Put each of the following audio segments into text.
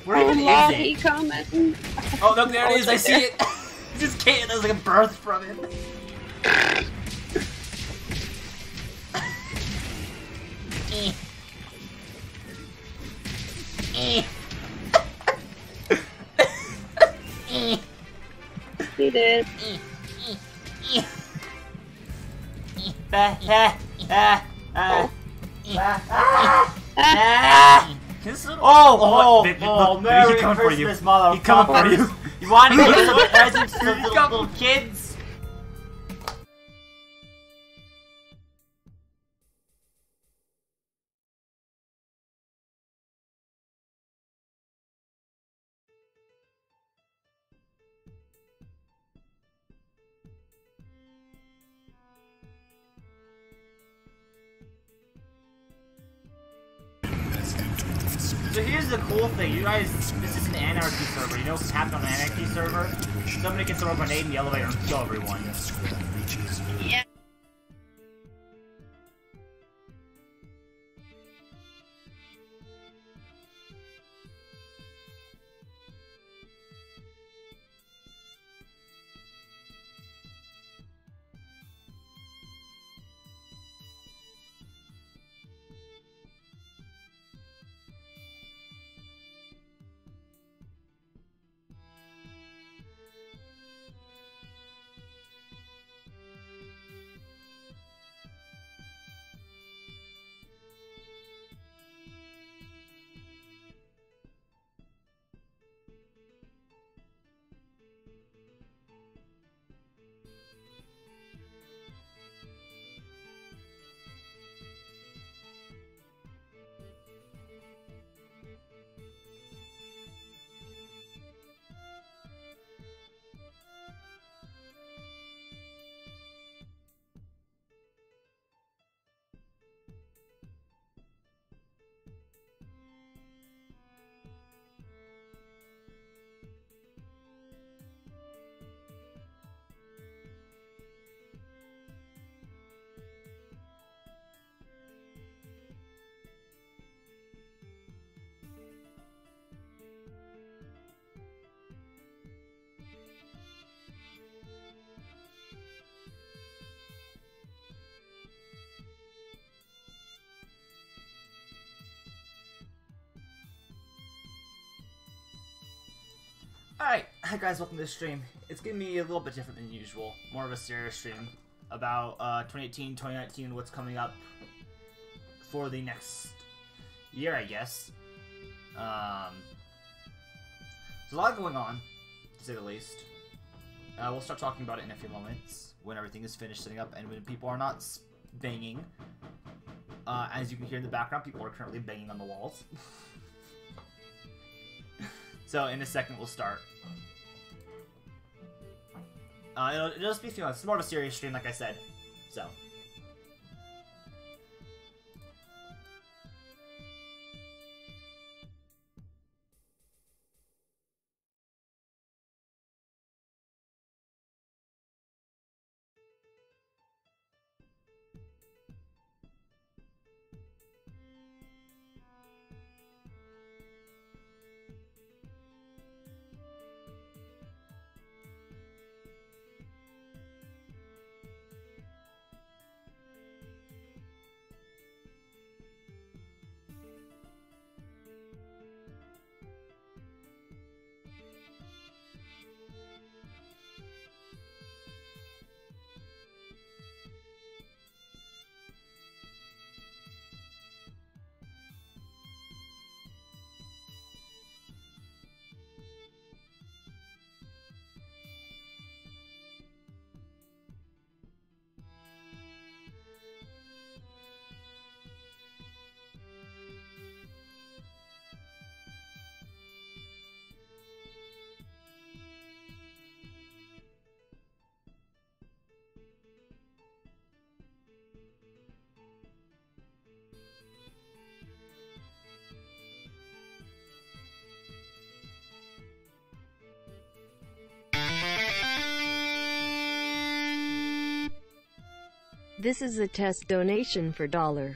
Where even Oh, is he it? coming. Oh, look, there it is. I right see there. it. Just can't. There's like a birth from it. He did. Merry Christmas, motherfucker! He coming for you. You want to give some presents to little kids? So here's the cool thing, you guys, this is an Anarchy server. You know what's happened on an Anarchy server? Somebody can throw a grenade in the elevator and kill everyone. Yeah. Alright, hi guys, welcome to the stream. It's gonna be a little bit different than usual. More of a serious stream about 2018, 2019, what's coming up for the next year, I guess. There's a lot going on, to say the least. We'll start talking about it in a few moments, when everything is finished setting up and when people are not banging. As you can hear in the background, people are currently banging on the walls. So in a second we'll start. It'll just be a few months. It's more of a serious stream, like I said. So. This is a test donation for $.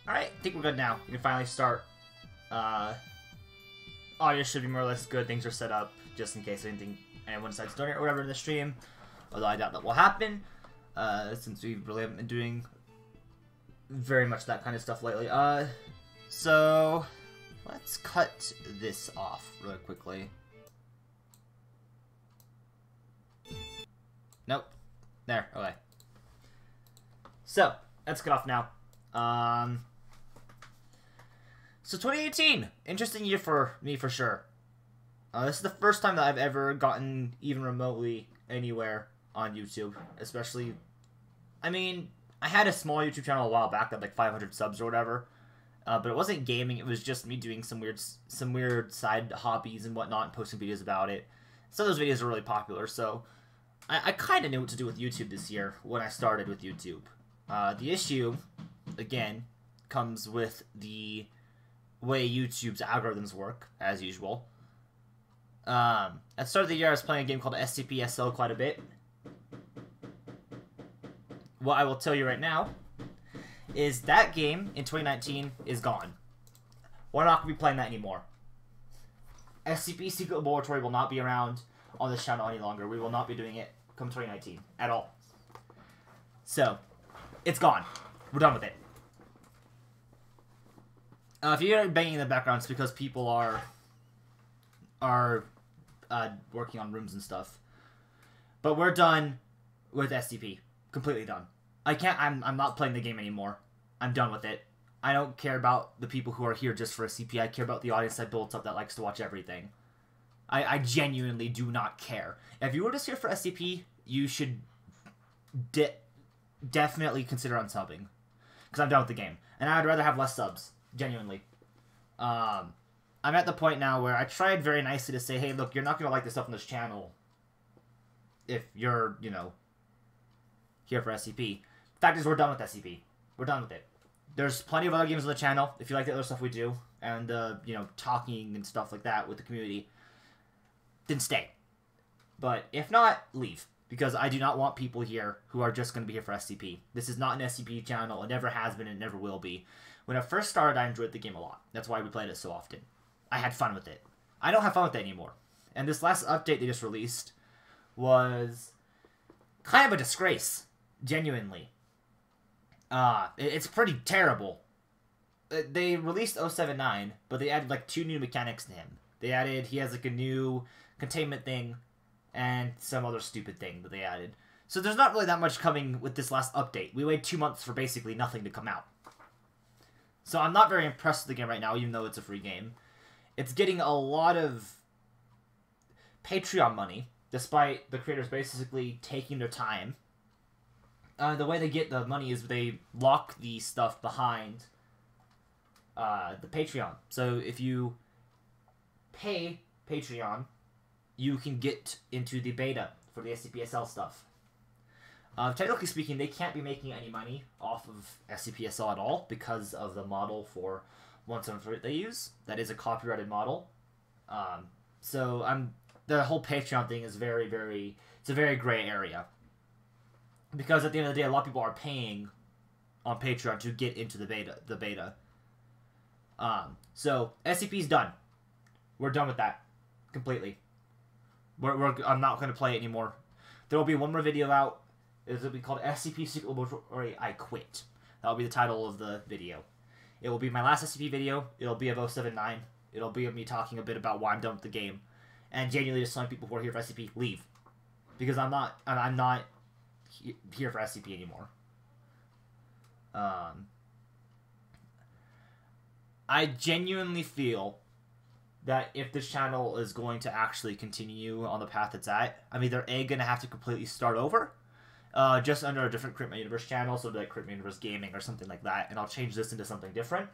Alright, I think we're good now. You can finally start. Audio should be more or less good. Things are set up just in case anyone decides to donate or whatever in the stream. Although I doubt that will happen, since we really haven't been doing very much that kind of stuff lately. So let's cut this off really quickly. Nope. There. Okay. So let's get off now. So 2018, interesting year for me for sure. This is the first time that I've ever gotten even remotely anywhere on YouTube, especially, I mean, I had a small YouTube channel a while back that had like 500 subs or whatever, but it wasn't gaming, it was just me doing some weird side hobbies and whatnot and posting videos about it. Some of those videos are really popular, so I kind of knew what to do with YouTube this year when I started with YouTube. The issue, again, comes with the way YouTube's algorithms work, as usual. At the start of the year, I was playing a game called SCP-SL quite a bit. What I will tell you right now is that game in 2019 is gone. We're not going to be playing that anymore. SCP Secret Laboratory will not be around on this channel any longer. We will not be doing it come 2019 at all. So, it's gone. We're done with it. If you hear banging in the background, it's because people are working on rooms and stuff. But we're done with SCP. Completely done. I'm not playing the game anymore. I'm done with it. I don't care about the people who are here just for SCP. I care about the audience I built up that likes to watch everything. I genuinely do not care. If you were just here for SCP, you should definitely consider unsubbing. Because I'm done with the game. And I'd rather have less subs. Genuinely. I'm at the point now where I tried very nicely to say, hey, look, you're not going to like this stuff on this channel if you're, you know, here for SCP. Fact is, we're done with SCP. We're done with it. There's plenty of other games on the channel, if you like the other stuff we do, and, you know, talking and stuff like that with the community, then stay. But if not, leave. Because I do not want people here who are just going to be here for SCP. This is not an SCP channel. It never has been and it never will be. When I first started, I enjoyed the game a lot. That's why we played it so often. I had fun with it. I don't have fun with it anymore. And this last update they just released was kind of a disgrace. Genuinely. It's pretty terrible. They released 079, but they added like 2 new mechanics to him. He has like a new containment thing and some other stupid thing that they added. So there's not really that much coming with this last update. We waited 2 months for basically nothing to come out. So I'm not very impressed with the game right now, even though it's a free game. It's getting a lot of Patreon money, despite the creators basically taking their time. The way they get the money is they lock the stuff behind the Patreon. So if you pay Patreon, you can get into the beta for the SCP-SL stuff. Technically speaking, they can't be making any money off of SCP-SL at all because of the model for 173 they use. That is a copyrighted model. So the whole Patreon thing is it's a very gray area. Because at the end of the day, a lot of people are paying on Patreon to get into the beta. So SCP's done. We're done with that completely. I'm not going to play it anymore. There will be one more video out. It'll be called SCP Secret Laboratory I Quit. That'll be the title of the video. It will be my last SCP video. It'll be of 079. It'll be of me talking a bit about why I'm done with the game. And genuinely just telling people who are here for SCP, leave. Because I'm not here for SCP anymore. I genuinely feel that if this channel is going to actually continue on the path it's at, I'm either A, going to have to completely start over, just under a different Crit My Universe channel, so like Crit My Universe Gaming or something like that, and I'll change this into something different.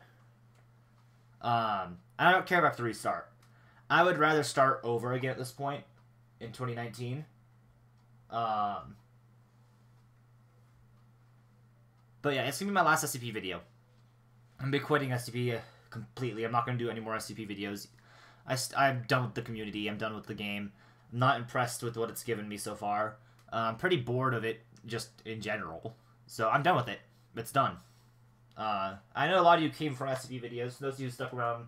I don't care if I have to restart. I would rather start over again at this point in 2019. But yeah, it's going to be my last SCP video. I'm going to be quitting SCP completely. I'm not going to do any more SCP videos. I'm done with the community. I'm done with the game. I'm not impressed with what it's given me so far. I'm pretty bored of it just in general. So I'm done with it. It's done. I know a lot of you came from SCP videos. Those of you who stuck around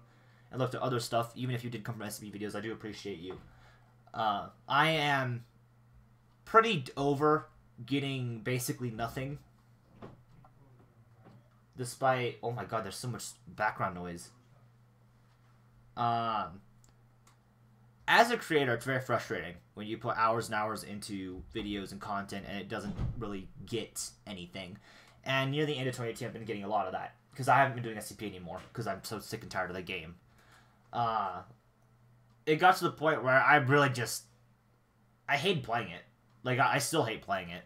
and looked at other stuff, even if you did come from SCP videos, I do appreciate you. I am pretty over getting basically nothing. Despite... Oh my god, there's so much background noise. As a creator, it's very frustrating when you put hours and hours into videos and content and it doesn't really get anything. And near the end of 2018, I've been getting a lot of that. Because I haven't been doing SCP anymore, because I'm so sick and tired of the game. It got to the point where I really just... I hate playing it. Like, I still hate playing it.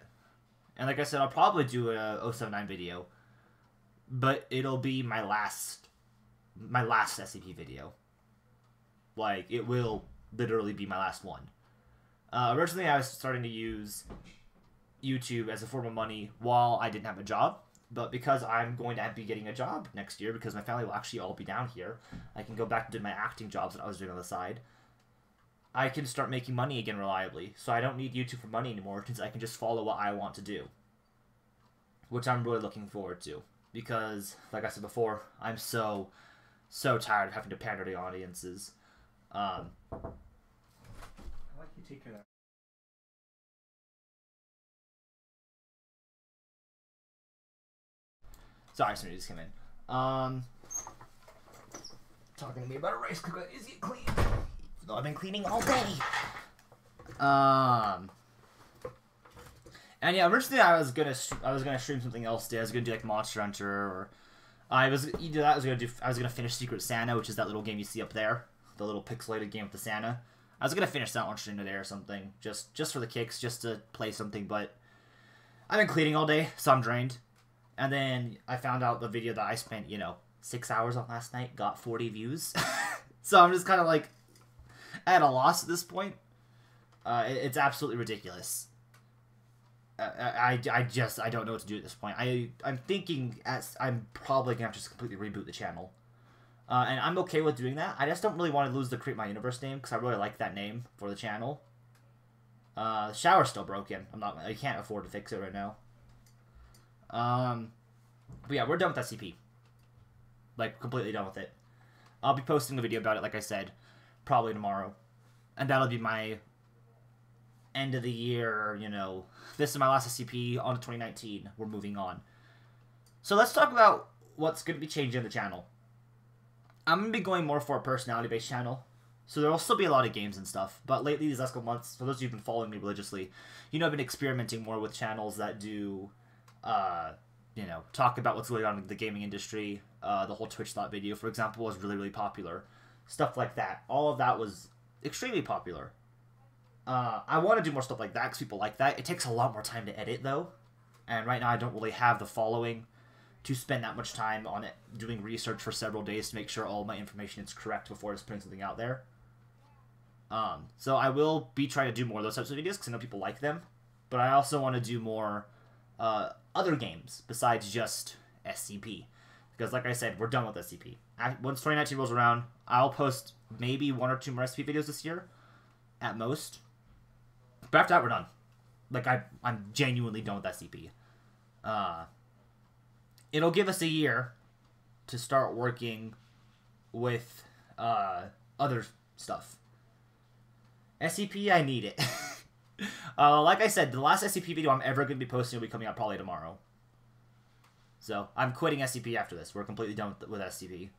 And like I said, I'll probably do a 079 video. But it'll be my last SCP video. Like, it will literally be my last one. Originally, I was starting to use YouTube as a form of money while I didn't have a job. But because I'm going to be getting a job next year, because my family will actually all be down here, I can go back to do my acting jobs that I was doing on the side. I can start making money again reliably. So I don't need YouTube for money anymore, since I can just follow what I want to do. Which I'm really looking forward to. Because, like I said before, I'm so tired of having to pander to audiences. I like you take care of that. Sorry, somebody just came in. Talking to me about a rice cooker. Is it clean? Though I've been cleaning all day. And yeah, originally I was gonna stream something else today. I was gonna do like Monster Hunter, or I was gonna finish Secret Santa, which is that little game you see up there, the little pixelated game with the Santa. I was gonna finish that one stream today or something, just for the kicks, just to play something. But I've been cleaning all day, so I'm drained. And then I found out the video that I spent, 6 hours on last night got 40 views. So I'm just kind of like at a loss at this point. It's absolutely ridiculous. I don't know what to do at this point. I'm thinking I'm probably gonna have to just completely reboot the channel. And I'm okay with doing that. I just don't really want to lose the Create My Universe name, because I really like that name for the channel. The shower's still broken. I can't afford to fix it right now. But yeah, we're done with SCP. Like, completely done with it. I'll be posting a video about it, like I said, probably tomorrow. And that'll be my end of the year, this is my last SCP on 2019. We're moving on. So let's talk about what's going to be changing the channel. I'm going to be going more for a personality-based channel. So there will still be a lot of games and stuff. But lately, these last couple months, for those of you who've been following me religiously, I've been experimenting more with channels that do, talk about what's going on in the gaming industry. The whole Twitch Thought video, for example, was really, really popular. Stuff like that. All of that was extremely popular. I want to do more stuff like that because people like that. It takes a lot more time to edit, though. And right now, I don't really have the following to spend that much time on it, doing research for several days to make sure all my information is correct before just putting something out there. So I will be trying to do more of those types of videos because I know people like them. But I also want to do more other games besides just SCP. Because like I said, we're done with SCP. Once 2019 rolls around, I'll post maybe 1 or 2 more SCP videos this year, at most. But after that, we're done. Like, I'm genuinely done with SCP. It'll give us a year to start working with other stuff. SCP, I need it. Like I said, the last SCP video I'm ever going to be posting will be coming out probably tomorrow. So, I'm quitting SCP after this. We're completely done with SCP.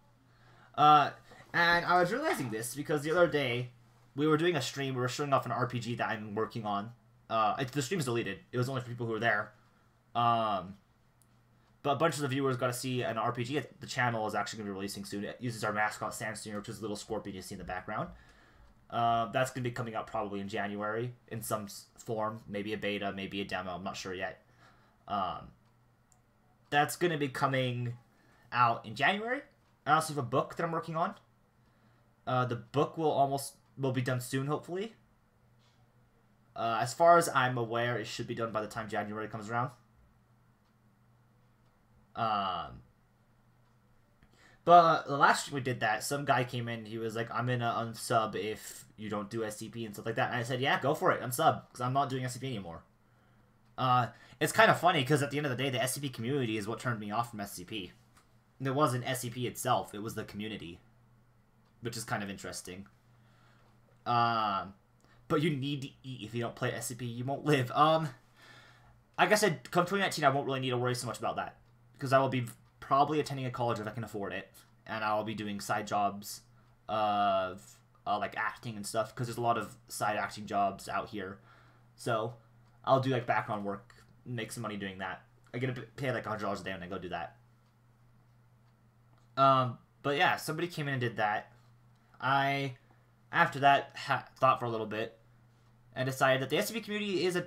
And I was realizing this because the other day, we were doing a stream. We were showing off an RPG that I'm working on. The stream's deleted. It was only for people who were there. But a bunch of the viewers got to see an RPG the channel is actually going to be releasing soon. It uses our mascot, Sandstinger, which is a little scorpion you see in the background. That's going to be coming out probably in January in some form. Maybe a beta, maybe a demo. I'm not sure yet. That's going to be coming out in January. I also have a book that I'm working on. The book will be done soon, hopefully. As far as I'm aware, it should be done by the time January comes around. But the last time we did that, some guy came in, he was like, I'm gonna unsub if you don't do SCP and stuff like that. And I said, yeah, go for it, unsub, because I'm not doing SCP anymore. It's kind of funny, because at the end of the day, the SCP community is what turned me off from SCP. It wasn't SCP itself, it was the community. Which is kind of interesting. But you need to eat. If you don't play SCP, you won't live. Like I said, come 2019, I won't really need to worry so much about that. Because I will be probably attending a college if I can afford it. And I'll be doing side jobs of, like, acting and stuff. Because there's a lot of side acting jobs out here. So, I'll do, like, background work. Make some money doing that. I get paid, like, $100 a day when I go do that. But yeah, somebody came in and did that. I, after that, thought for a little bit. And decided that the SCP community is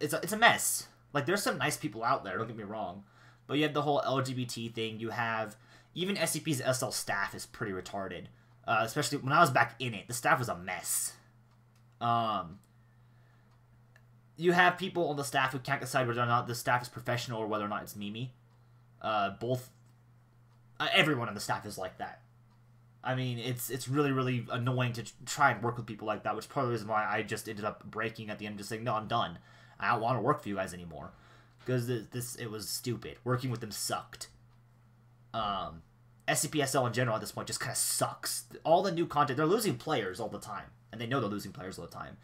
it's a mess. Like, there's some nice people out there, don't get me wrong. But you have the whole LGBT thing. You have... Even SCP's SL staff is pretty retarded. Especially when I was back in it. The staff was a mess. You have people on the staff who can't decide whether or not the staff is professional or whether or not it's Mimi. Everyone on the staff is like that. I mean, it's really, really annoying to try and work with people like that, which probably is why I just ended up breaking at the end, just saying, no, I'm done. I don't want to work for you guys anymore. Because it was stupid. Working with them sucked. SCPSL in general at this point just kind of sucks. All the new content, they're losing players all the time. And they know they're losing players all the time.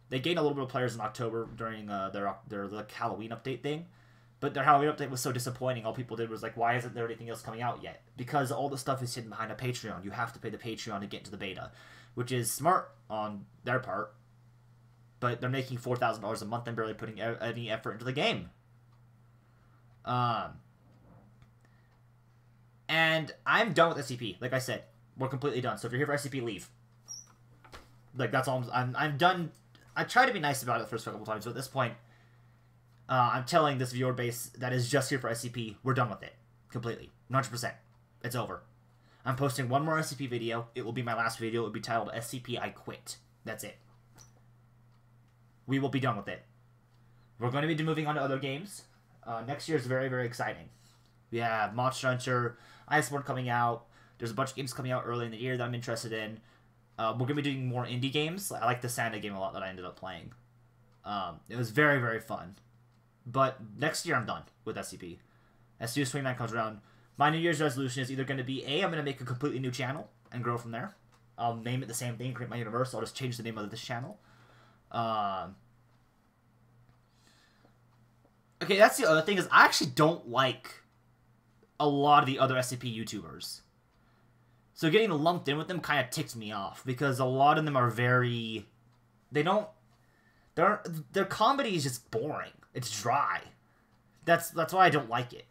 They gained a little bit of players in October during their like, Halloween update thing. But their Halloween update was so disappointing. All people did was like, why isn't there anything else coming out yet? Because all the stuff is hidden behind a Patreon. You have to pay the Patreon to get into the beta. Which is smart on their part. But they're making $4,000 a month and barely putting any effort into the game. And I'm done with SCP. Like I said, we're completely done. So if you're here for SCP, leave. Like, that's all. I'm done. I tried to be nice about it the first couple times, but at this point, I'm telling this viewer base that is just here for SCP, we're done with it. Completely. 100%. It's over. I'm posting one more SCP video. It will be my last video. It will be titled SCP I Quit. That's it. We will be done with it. We're going to be moving on to other games. Next year is very, very exciting. We have Monster Hunter, Iceborne coming out. There's a bunch of games coming out early in the year that I'm interested in. We're going to be doing more indie games. I like the Santa game a lot that I ended up playing. It was very, very fun. But next year I'm done with SCP. As soon as 29 comes around, my New Year's resolution is either going to be I'm going to make a completely new channel and grow from there. I'll name it the same thing, create my universe. I'll just change the name of this channel. Okay, that's the other thing, is I actually don't like a lot of the other SCP YouTubers. So getting lumped in with them kind of ticks me off, because a lot of them are very... Their comedy is just boring. It's dry. That's why I don't like it.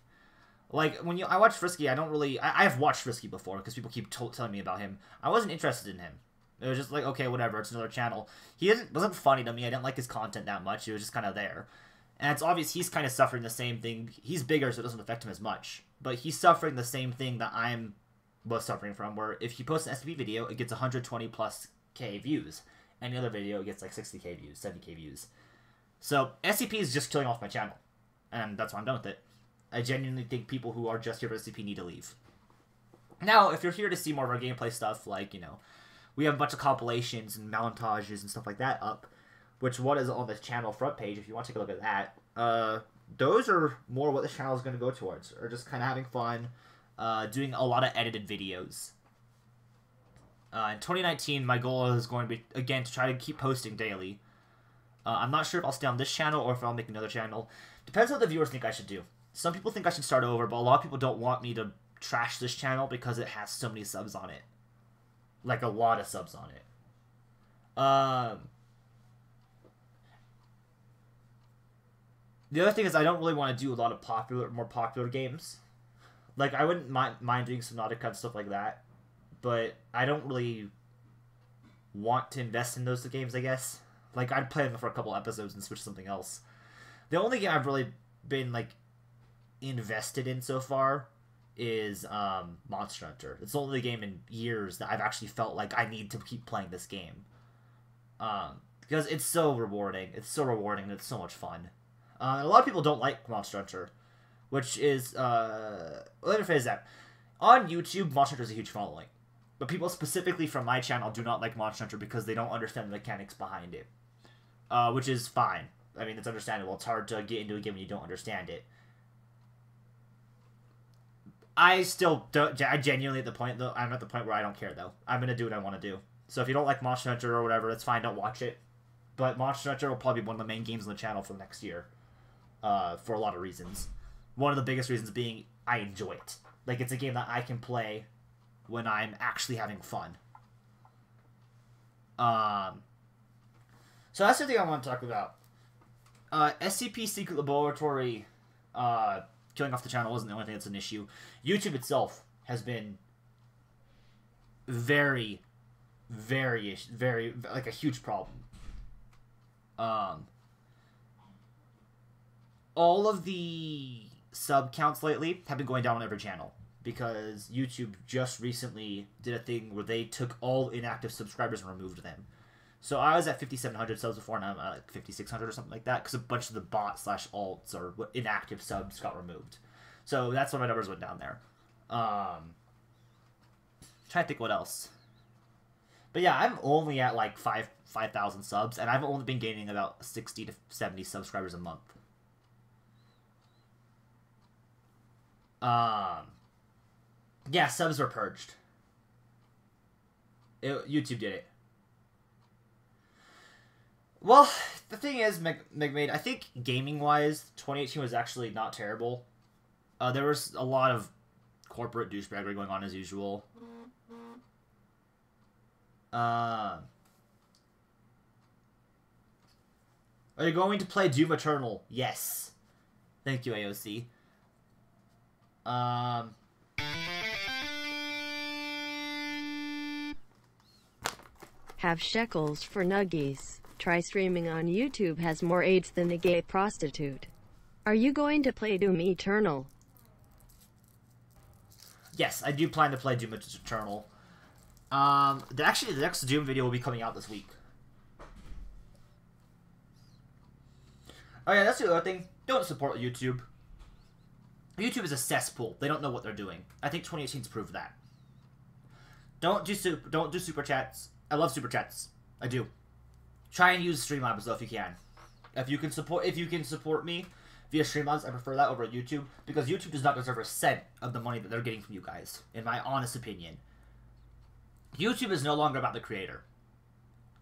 Like, when I watch Frisky, I don't really... I've watched Frisky before, because people keep telling me about him. I wasn't interested in him. It was just like, okay, whatever, it's another channel. He wasn't funny to me. I didn't like his content that much. It was just kind of there. And it's obvious he's kind of suffering the same thing. He's bigger, so it doesn't affect him as much. But he's suffering the same thing that I'm suffering from, where if he posts an SCP video, it gets 120+ K views. Any other video gets like 60K views, 70K views. So SCP is just killing off my channel. And that's why I'm done with it. I genuinely think people who are just here for SCP need to leave. Now, if you're here to see more of our gameplay stuff, like, you know, we have a bunch of compilations and montages and stuff like that up, which one is on the channel front page, if you want to take a look at that. Those are more what the channel is going to go towards, or just kind of having fun, doing a lot of edited videos. In 2019, my goal is going to be, again, to try to keep posting daily. I'm not sure if I'll stay on this channel or if I'll make another channel. Depends on what the viewers think I should do. Some people think I should start over, but a lot of people don't want me to trash this channel because it has so many subs on it. Like, a lot of subs on it. The other thing is I don't really want to do a lot of more popular games. Like, I wouldn't mind doing Subnautica and stuff like that, but I don't really want to invest in those games, I guess. Like, I'd play them for a couple episodes and switch to something else. The only game I've really been, like, invested in so far is Monster Hunter. It's the only game in years that I've actually felt like I need to keep playing this game. Because it's so rewarding. It's so rewarding and it's so much fun. A lot of people don't like Monster Hunter, which is, let me phrase that. On YouTube, Monster Hunter is a huge following. But people specifically from my channel do not like Monster Hunter because they don't understand the mechanics behind it. Which is fine. I mean, it's understandable. It's hard to get into a game when you don't understand it. I still don't. I genuinely at the point though. I'm at the point where I don't care though. I'm gonna do what I want to do. So if you don't like Monster Hunter or whatever, that's fine. Don't watch it. But Monster Hunter will probably be one of the main games on the channel for next year, for a lot of reasons. One of the biggest reasons being I enjoy it. Like, it's a game that I can play when I'm actually having fun. So that's the thing I want to talk about. SCP Secret Laboratory killing off the channel wasn't the only thing that's an issue. YouTube itself has been very, like, a huge problem. All of the sub counts lately have been going down on every channel because YouTube just recently did a thing where they took all inactive subscribers and removed them. So I was at 5,700 subs before, and I'm at like 5,600 or something like that because a bunch of the bot/alts or inactive subs got removed. So that's why my numbers went down there. Trying to think what else. But yeah, I'm only at like 5,000 subs, and I've only been gaining about 60 to 70 subscribers a month. Yeah, subs were purged. YouTube did it. Well, the thing is, Megmade, I think gaming-wise, 2018 was actually not terrible. There was a lot of corporate douchebaggery going on as usual. Are you going to play Doom Eternal? Yes. Thank you, AOC. Have shekels for nuggies. Try streaming on YouTube has more AIDS than a gay prostitute. Are you going to play Doom Eternal? Yes, I do plan to play Doom Eternal. Actually, the next Doom video will be coming out this week. Oh yeah, that's the other thing. Don't support YouTube. YouTube is a cesspool. They don't know what they're doing. I think 2018's proved that. Don't do super chats. I love super chats. I do. Try and use Streamlabs though if you can. If you can support me via Streamlabs, I prefer that over YouTube because YouTube does not deserve a cent of the money that they're getting from you guys. In my honest opinion, YouTube is no longer about the creator.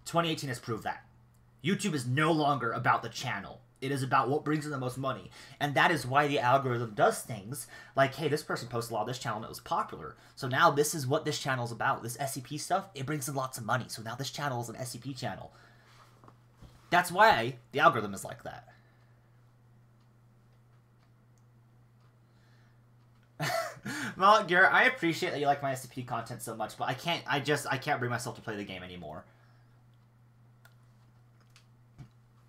2018 has proved that. YouTube is no longer about the channel. It is about what brings in the most money. And that is why the algorithm does things like, hey, this person posted a lot of this channel and it was popular. So now this is what this channel is about. This SCP stuff, it brings in lots of money. So now this channel is an SCP channel. That's why the algorithm is like that. Well, Garrett, I appreciate that you like my SCP content so much, but I can't bring myself to play the game anymore.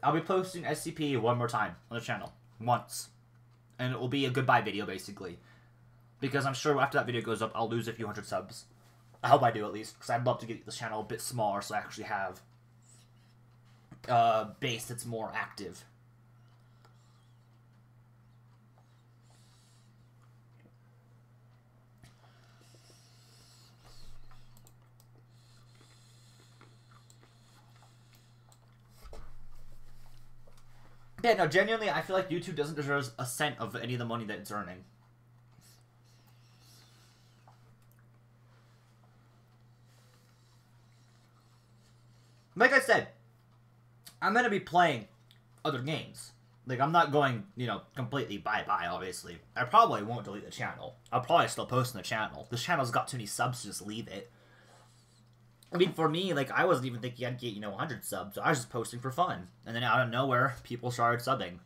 I'll be posting SCP one more time on the channel. Once. And it will be a goodbye video, basically. Because I'm sure after that video goes up, I'll lose a few hundred subs. I hope I do, at least. Because I'd love to get this channel a bit smaller so I actually have a base that's more active. Yeah, no, genuinely, I feel like YouTube doesn't deserve a cent of any of the money that it's earning. Like I said, I'm going to be playing other games. Like, I'm not going, you know, completely bye-bye, obviously. I probably won't delete the channel. I'll probably still post on the channel. This channel's got too many subs to just leave it. I mean, for me, like, I wasn't even thinking I'd get, you know, 100 subs. So I was just posting for fun. And then out of nowhere, people started subbing.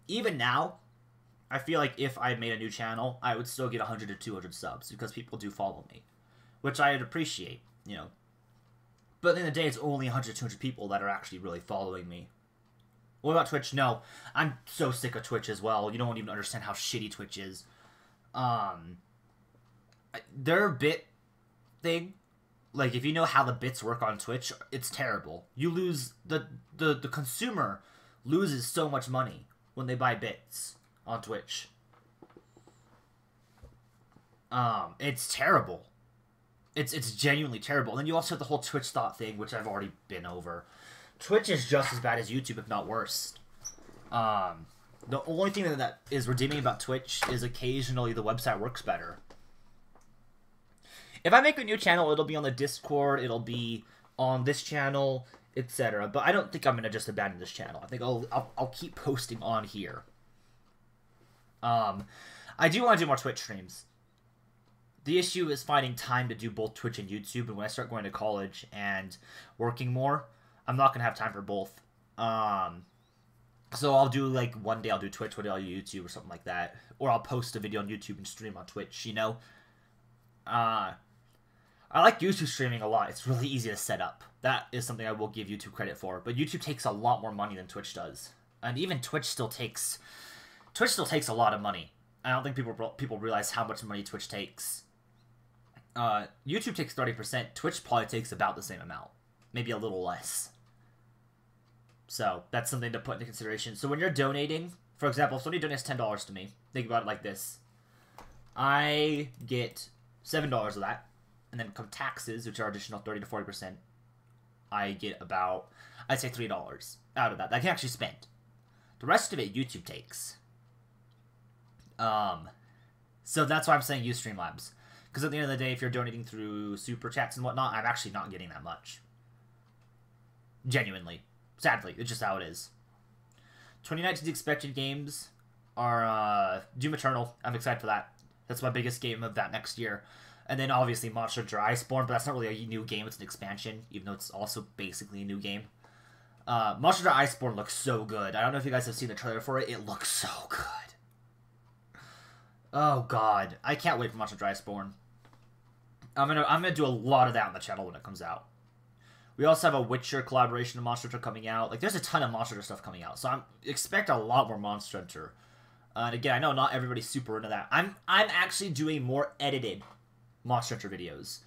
Even now, I feel like if I made a new channel, I would still get 100 to 200 subs. Because people do follow me. Which I'd appreciate, you know. But at the end of the day, it's only 100 to 200 people that are actually really following me. What about Twitch? No. I'm so sick of Twitch as well. You don't even understand how shitty Twitch is. Their bit thing... Like, if you know how the bits work on Twitch, it's terrible. You lose... The consumer loses so much money when they buy bits on Twitch. It's terrible. It's genuinely terrible. And then you also have the whole Twitch thought thing, which I've already been over. Twitch is just as bad as YouTube, if not worse. The only thing that is redeeming about Twitch is occasionally the website works better. If I make a new channel, it'll be on the Discord, it'll be on this channel, etc. But I don't think I'm gonna just abandon this channel. I think I'll keep posting on here. I do want to do more Twitch streams. The issue is finding time to do both Twitch and YouTube, and when I start going to college and working more, I'm not gonna have time for both. So I'll do, like, one day I'll do Twitch, one day I'll do YouTube or something like that. Or I'll post a video on YouTube and stream on Twitch, you know? I like YouTube streaming a lot. It's really easy to set up. That is something I will give YouTube credit for. But YouTube takes a lot more money than Twitch does. And even Twitch still takes a lot of money. I don't think people realize how much money Twitch takes. YouTube takes 30%. Twitch probably takes about the same amount. Maybe a little less. So, that's something to put into consideration. So when you're donating, for example, if somebody donates $10 to me, think about it like this. I get $7 of that, and then come taxes, which are additional 30 to 40%. I get about, I'd say $3 out of that I can actually spend. The rest of it, YouTube takes. So that's why I'm saying use Streamlabs. Because at the end of the day, if you're donating through Super Chats and whatnot, I'm actually not getting that much. Genuinely. Sadly, it's just how it is. 2019's expected games are Doom Eternal. I'm excited for that. That's my biggest game of that next year. And then obviously Monster Hunter Iceborne, but that's not really a new game, it's an expansion, even though it's also basically a new game. Monster Hunter Iceborne looks so good. I don't know if you guys have seen the trailer for it. It looks so good. Oh god. I can't wait for Monster Hunter Iceborne. I'm gonna do a lot of that on the channel when it comes out. We also have a Witcher collaboration of Monster Hunter coming out. Like, there's a ton of Monster Hunter stuff coming out. So expect a lot more Monster Hunter. And again, I know not everybody's super into that. I'm actually doing more edited Monster Hunter videos.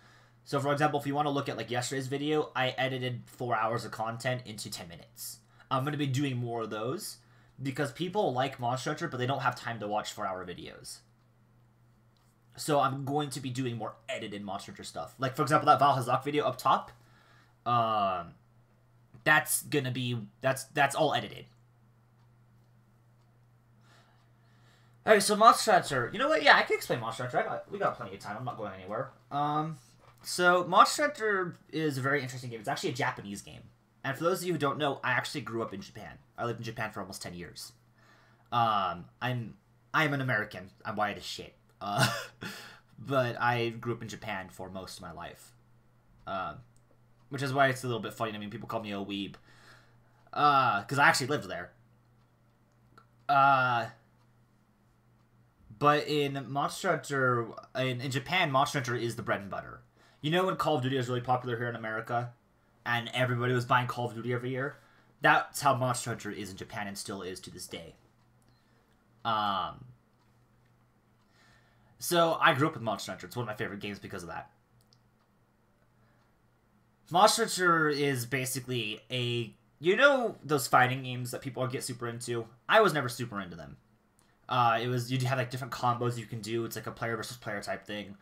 So, for example, if you want to look at, like, yesterday's video, I edited 4 hours of content into 10 minutes. I'm going to be doing more of those because people like Monster Hunter, but they don't have time to watch 4-hour videos. So I'm going to be doing more edited Monster Hunter stuff. Like, for example, that Valhazak video up top, that's gonna be, that's all edited. Alright, so Monster Hunter, you know what, yeah, I can explain Monster Hunter, we got plenty of time, I'm not going anywhere. So Monster Hunter is a very interesting game. It's actually a Japanese game. And for those of you who don't know, I actually grew up in Japan. I lived in Japan for almost 10 years. I'm an American. I'm white as shit. But I grew up in Japan for most of my life. Which is why it's a little bit funny. I mean, people call me a weeb. Because I actually lived there. But in Monster Hunter, in Japan, Monster Hunter is the bread and butter. You know when Call of Duty was really popular here in America? And everybody was buying Call of Duty every year? That's how Monster Hunter is in Japan and still is to this day. So, I grew up with Monster Hunter. It's one of my favorite games because of that. Monster Hunter is basically a... You know those fighting games that people get super into? I was never super into them. You'd have like different combos you can do. It's like a player versus player type thing.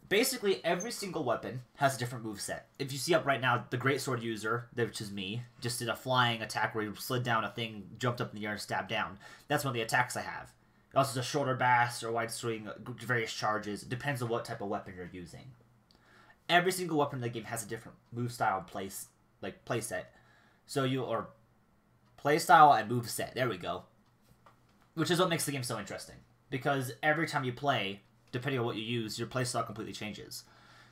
Basically, every single weapon has a different moveset. If you see up right now, the Great Sword user, which is me, just did a flying attack where he slid down a thing, jumped up in the air, and stabbed down. That's one of the attacks I have. It also has a shoulder bash or wide swing, various charges. It depends on what type of weapon you're using. Every single weapon in the game has a different move style and play set. Or play style and move set. There we go. Which is what makes the game so interesting. Because every time you play, depending on what you use, your playstyle completely changes.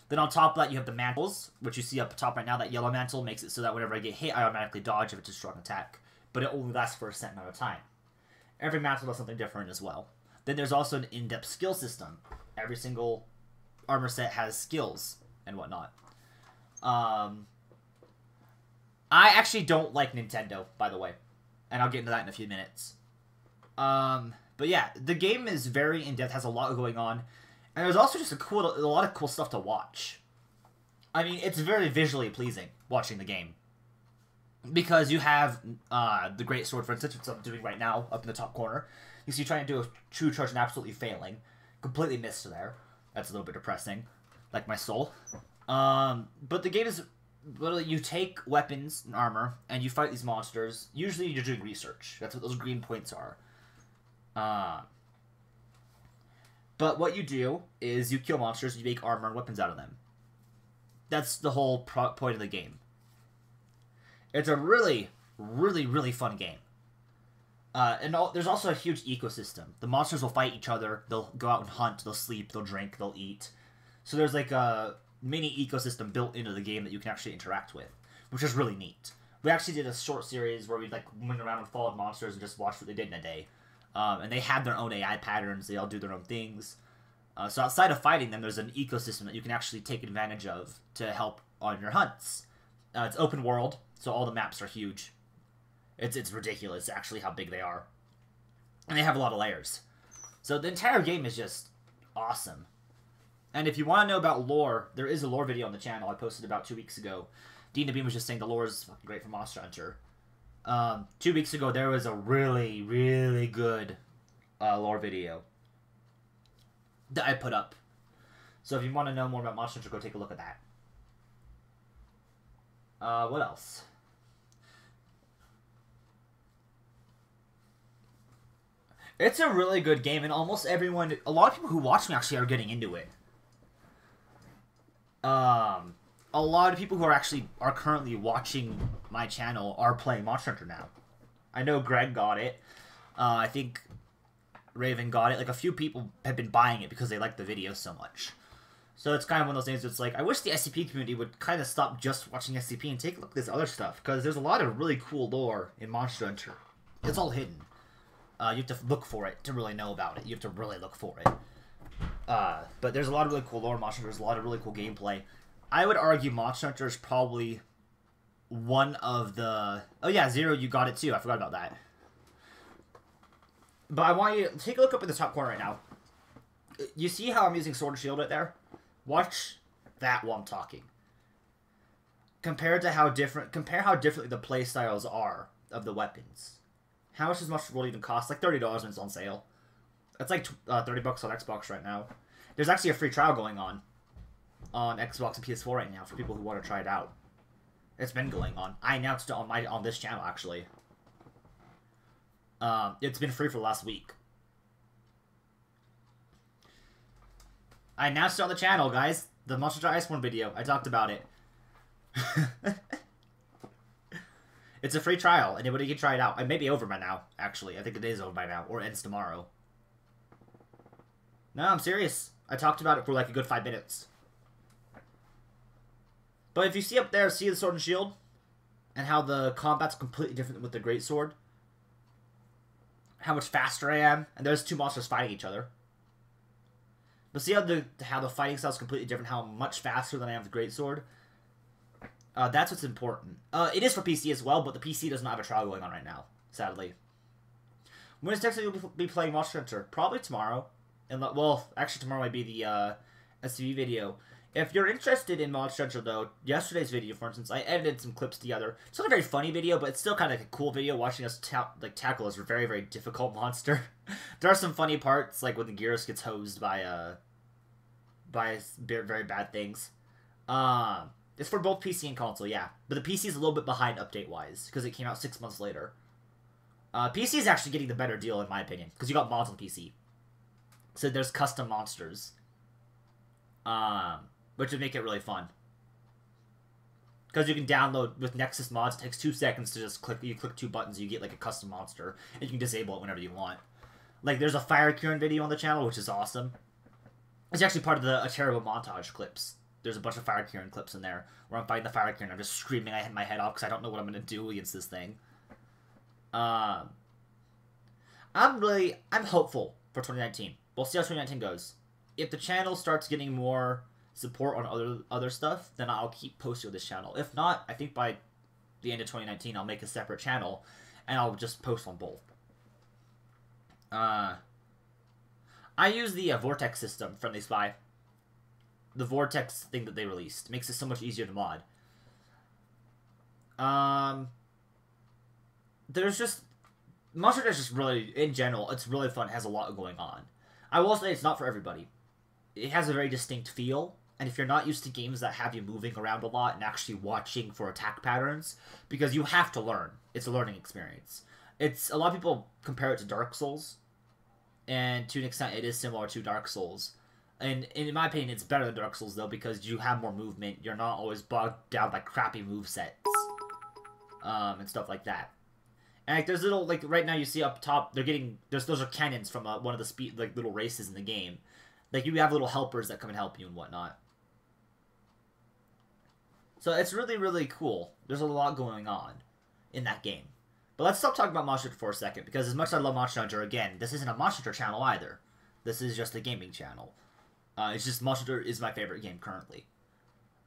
Then on top of that, you have the mantles, which you see up top right now. That yellow mantle makes it so that whenever I get hit, I automatically dodge if it's a strong attack. But it only lasts for a set amount of time. Every mantle does something different as well. Then there's also an in-depth skill system. Every single armor set has skills and whatnot. I actually don't like Nintendo, by the way. And I'll get into that in a few minutes. But yeah, the game is very in-depth, has a lot going on. And there's also just a lot of cool stuff to watch. I mean, it's very visually pleasing, watching the game. Because you have the Great Sword, for instance, which I'm doing right now, up in the top corner. You see trying to do a true charge and absolutely failing. Completely missed there. That's a little bit depressing. Like my soul. But the game is literally, you take weapons and armor, and you fight these monsters. Usually, you're doing research. That's what those green points are. But what you do is you kill monsters, you make armor and weapons out of them. That's the whole point of the game. It's a really, really, really fun game. There's also a huge ecosystem. The monsters will fight each other. They'll go out and hunt. They'll sleep. They'll drink. They'll eat. So there's like a mini ecosystem built into the game that you can actually interact with, which is really neat. We actually did a short series where we like went around and followed monsters and just watched what they did in a day. And they have their own AI patterns. They all do their own things. So outside of fighting them, there's an ecosystem that you can actually take advantage of to help on your hunts. It's open world, so all the maps are huge. It's ridiculous, actually, how big they are. And they have a lot of layers. So the entire game is just awesome. And if you want to know about lore, there is a lore video on the channel I posted about 2 weeks ago. Dean Beam was just saying the lore is fucking great for Monster Hunter. 2 weeks ago, there was a really, really good lore video that I put up. So if you want to know more about Monster Hunter, go take a look at that. What else? It's a really good game, and almost everyone, a lot of people who watch me actually are getting into it. A lot of people who are currently watching my channel are playing Monster Hunter now. I know Greg got it. I think Raven got it. Like, a few people have been buying it because they like the video so much. So it's kind of one of those things that's like, I wish the SCP community would kind of stop just watching SCP and take a look at this other stuff, because there's a lot of really cool lore in Monster Hunter. It's all hidden. You have to look for it to really know about it. You have to really look for it. But there's a lot of really cool lore in Monster Hunter. There's a lot of really cool gameplay. I would argue Monster Hunter is probably one of the... Oh yeah, Zero, you got it too. I forgot about that. But I want you to take a look up in the top corner right now. You see how I'm using Sword and Shield right there? Watch that while I'm talking. Compare how differently the play styles are of the weapons. How much does Monster World even cost? Like $30 when it's on sale. That's like $30 on Xbox right now. There's actually a free trial going on Xbox and PS4 right now for people who want to try it out. It's been going on. I announced it on this channel actually. It's been free for the last week. I announced it on the channel, guys. The Monster Hunter Iceborne video. I talked about it. It's a free trial. Anybody can try it out. It may be over by now, actually. I think it is over by now. Or it ends tomorrow. No, I'm serious. I talked about it for like a good 5 minutes. But if you see up there, see the Sword and Shield? And how the combat's completely different with the Greatsword? How much faster I am? And there's two monsters fighting each other. But see how the fighting style is completely different? How much faster than I am with the Greatsword? That's what's important. It is for PC as well, but the PC does not have a trial going on right now, sadly. When is next time you'll be playing Monster Hunter? Probably tomorrow. And well, actually tomorrow might be the SCV video. If you're interested in Monster Hunter, though, yesterday's video, for instance, I edited some clips together. It's not a very funny video, but it's still kind of like a cool video watching us tackle this very, very difficult monster. There are some funny parts, like when the Gyros gets hosed by very bad things. It's for both PC and console, yeah. But the PC is a little bit behind update-wise, because it came out 6 months later. PC is actually getting the better deal, in my opinion, because you got mods on PC. So there's custom monsters. Which would make it really fun. Because you can download, with Nexus mods, it takes 2 seconds to just click 2 buttons, you get like a custom monster, and you can disable it whenever you want. Like, there's a Fire Kieran video on the channel, which is awesome. It's actually part of the terrible montage clips. There's a bunch of Fire Kieran clips in there, where I'm fighting the Fire Kieran, I'm just screaming I hit my head off, because I don't know what I'm going to do against this thing. I'm hopeful for 2019. We'll see how 2019 goes. If the channel starts getting more support on other stuff, then I'll keep posting on this channel. If not, I think by the end of 2019, I'll make a separate channel, and I'll just post on both. I use the Vortex system from Friendly Spy. The Vortex thing that they released makes it so much easier to mod. There's just... Monster Hunter is just really, in general, it's really fun. It has a lot going on. I will say it's not for everybody. It has a very distinct feel. and if you're not used to games that have you moving around a lot and actually watching for attack patterns, because you have to learn. It's a learning experience. A lot of people compare it to Dark Souls, and to an extent it is similar to Dark Souls. And in my opinion, it's better than Dark Souls, though, because you have more movement. You're not always bogged down by crappy movesets. And stuff like that. And like, there's little, like, right now you see up top, those are cannons from one of the little races in the game. Like, you have little helpers that come and help you and whatnot. So it's really, really cool. There's a lot going on in that game. But let's stop talking about Monster Hunter for a second, because as much as I love Monster Hunter, again, this isn't a Monster Hunter channel either. This is just a gaming channel. It's just Monster Hunter is my favorite game currently.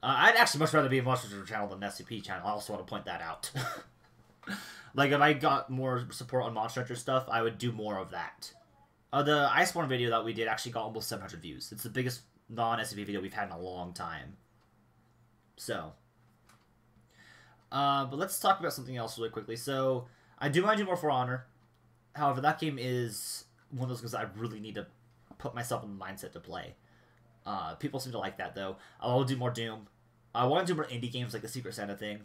I'd actually much rather be a Monster Hunter channel than an SCP channel. I also want to point that out. Like, if I got more support on Monster Hunter stuff, I would do more of that. The Iceborne video that we did actually got almost 700 views. It's the biggest non-SCP video we've had in a long time. So. But let's talk about something else really quickly. So, I do want to do more For Honor. However, that game is one of those games that I really need to put myself in the mindset to play. People seem to like that, though. I'll do more Doom. I want to do more indie games like the Secret Santa thing.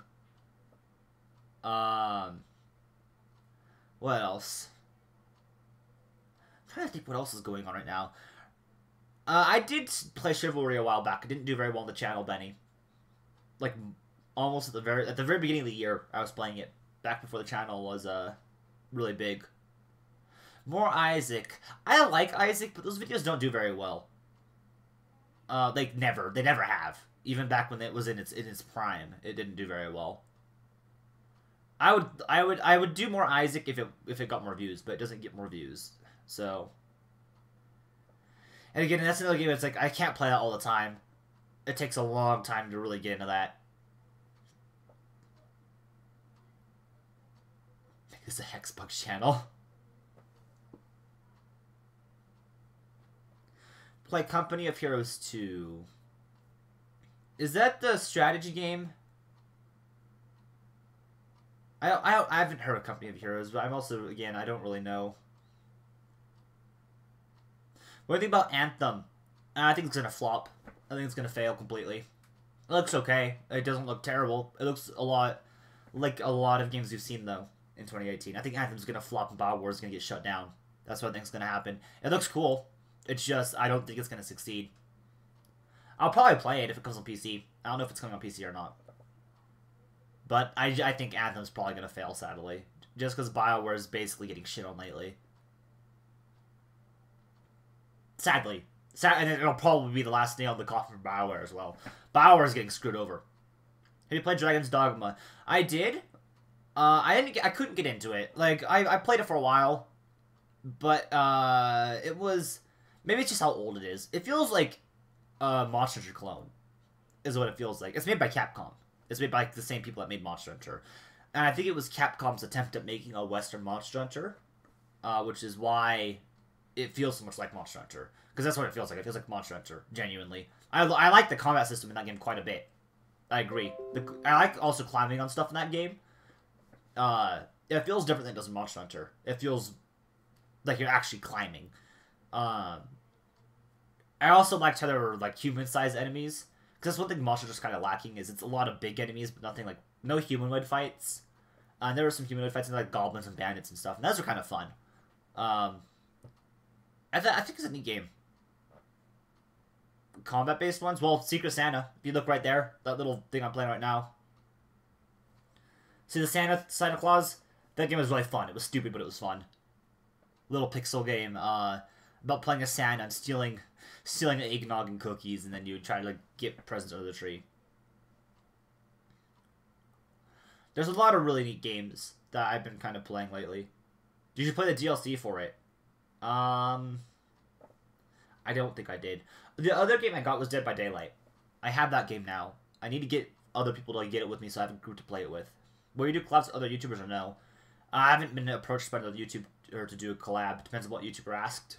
What else? I'm trying to think what else is going on right now. I did play Chivalry a while back. I didn't do very well on the channel, Benny. Like, almost at the very beginning of the year, I was playing it. Back before the channel was, really big. More Isaac. I like Isaac, but those videos don't do very well. They never have. Even back when it was in its prime, it didn't do very well. I would do more Isaac if it got more views, but it doesn't get more views. So, and again, that's another game that's like I can't play that all the time. It takes a long time to really get into that. It's a Hexbug channel. Play Company of Heroes 2. Is that the strategy game? I haven't heard of Company of Heroes, but I'm also, again, I don't really know. What do you think about Anthem? I think it's gonna flop. I think it's gonna fail completely. It looks okay. It doesn't look terrible. It looks a lot like a lot of games we've seen, though, in 2018. I think Anthem's gonna flop and BioWare is gonna get shut down. That's what I think is gonna happen. It looks cool. It's just, I don't think it's gonna succeed. I'll probably play it if it comes on PC. I don't know if it's coming on PC or not. But I think Anthem's probably going to fail, sadly. Just because BioWare is basically getting shit on lately. Sadly. And it'll probably be the last nail in the coffin for BioWare as well. BioWare is getting screwed over. Have you played Dragon's Dogma? I did. I couldn't get into it. Like, I played it for a while. But, it was... Maybe it's just how old it is. It feels like a Monster Hunter clone. Is what it feels like. It's made by Capcom. It's made by the same people that made Monster Hunter. And I think it was Capcom's attempt at making a Western Monster Hunter. Which is why it feels so much like Monster Hunter. Because that's what it feels like. It feels like Monster Hunter, genuinely. I like the combat system in that game quite a bit. I agree. I like also climbing on stuff in that game. It feels different than it does in Monster Hunter. It feels like you're actually climbing. I also liked how there were, like, human-sized enemies. Because that's one thing Monster Hunter's kind of lacking, is it's a lot of big enemies, but nothing, like, no humanoid fights. There were some humanoid fights, like, goblins and bandits and stuff, and those were kind of fun. I think it's a neat game. Combat-based ones? Well, Secret Santa. If you look right there, that little thing I'm playing right now. See the Santa Claus? That game was really fun. It was stupid, but it was fun. Little pixel game, about playing a Santa and stealing eggnog and cookies, and then you would try to, like, get presents under the tree. There's a lot of really neat games that I've been kind of playing lately. You should play the DLC for it. I don't think I did. The other game I got was Dead by Daylight. I have that game now. I need to get other people to get it with me so I have a group to play it with. Will you do collabs with other YouTubers or no? I haven't been approached by another YouTuber to do a collab. Depends on what YouTuber asked.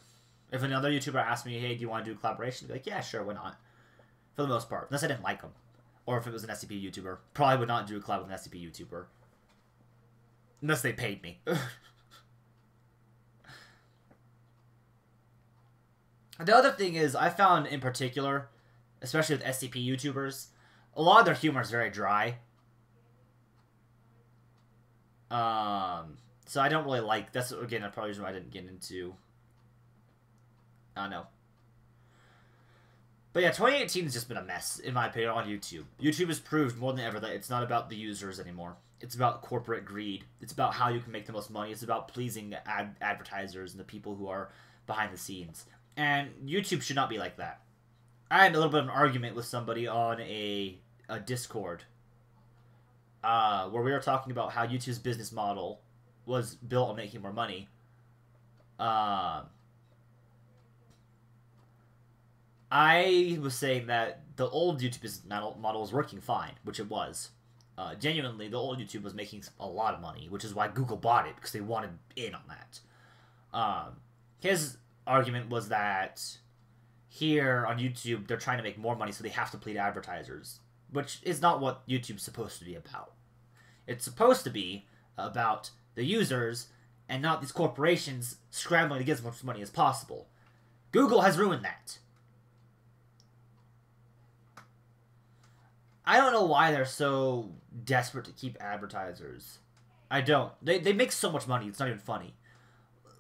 If another YouTuber asked me, hey, do you want to do a collaboration? I'd be like, yeah, sure, why not? For the most part. Unless I didn't like them. Or if it was an SCP YouTuber. Probably would not do a collab with an SCP YouTuber. Unless they paid me. The other thing is, I found in particular especially with SCP YouTubers. A lot of their humor is very dry. So I don't really like... That's, again, probably the reason why I didn't get into... I don't know. But yeah, 2018 has just been a mess, in my opinion, on YouTube. YouTube has proved more than ever that it's not about the users anymore. It's about corporate greed. It's about how you can make the most money. It's about pleasing advertisers and the people who are behind the scenes. And YouTube should not be like that. I had a little bit of an argument with somebody on a Discord where we were talking about how YouTube's business model was built on making more money. I was saying that the old YouTube business model was working fine, which it was. Genuinely, the old YouTube was making a lot of money, which is why Google bought it, because they wanted in on that. His argument was that here on YouTube, they're trying to make more money, so they have to plead advertisers, which is not what YouTube's supposed to be about. It's supposed to be about the users and not these corporations scrambling to get as much money as possible. Google has ruined that. I don't know why they're so desperate to keep advertisers. I don't. They make so much money, it's not even funny.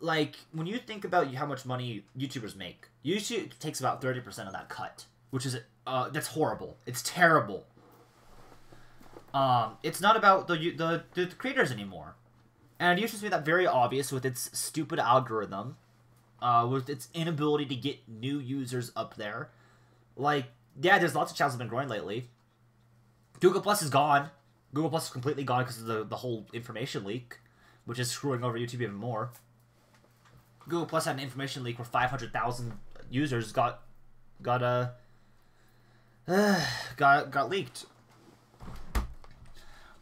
Like, when you think about how much money YouTubers make, YouTube takes about 30% of that cut, which is, that's horrible. It's terrible. It's not about the creators anymore. And it used to be that very obvious with its stupid algorithm, with its inability to get new users up there. Like, yeah, there's lots of channels that have been growing lately. Google Plus is gone. Google Plus is completely gone because of the whole information leak, which is screwing over YouTube even more. Google Plus had an information leak where 500,000 users got leaked.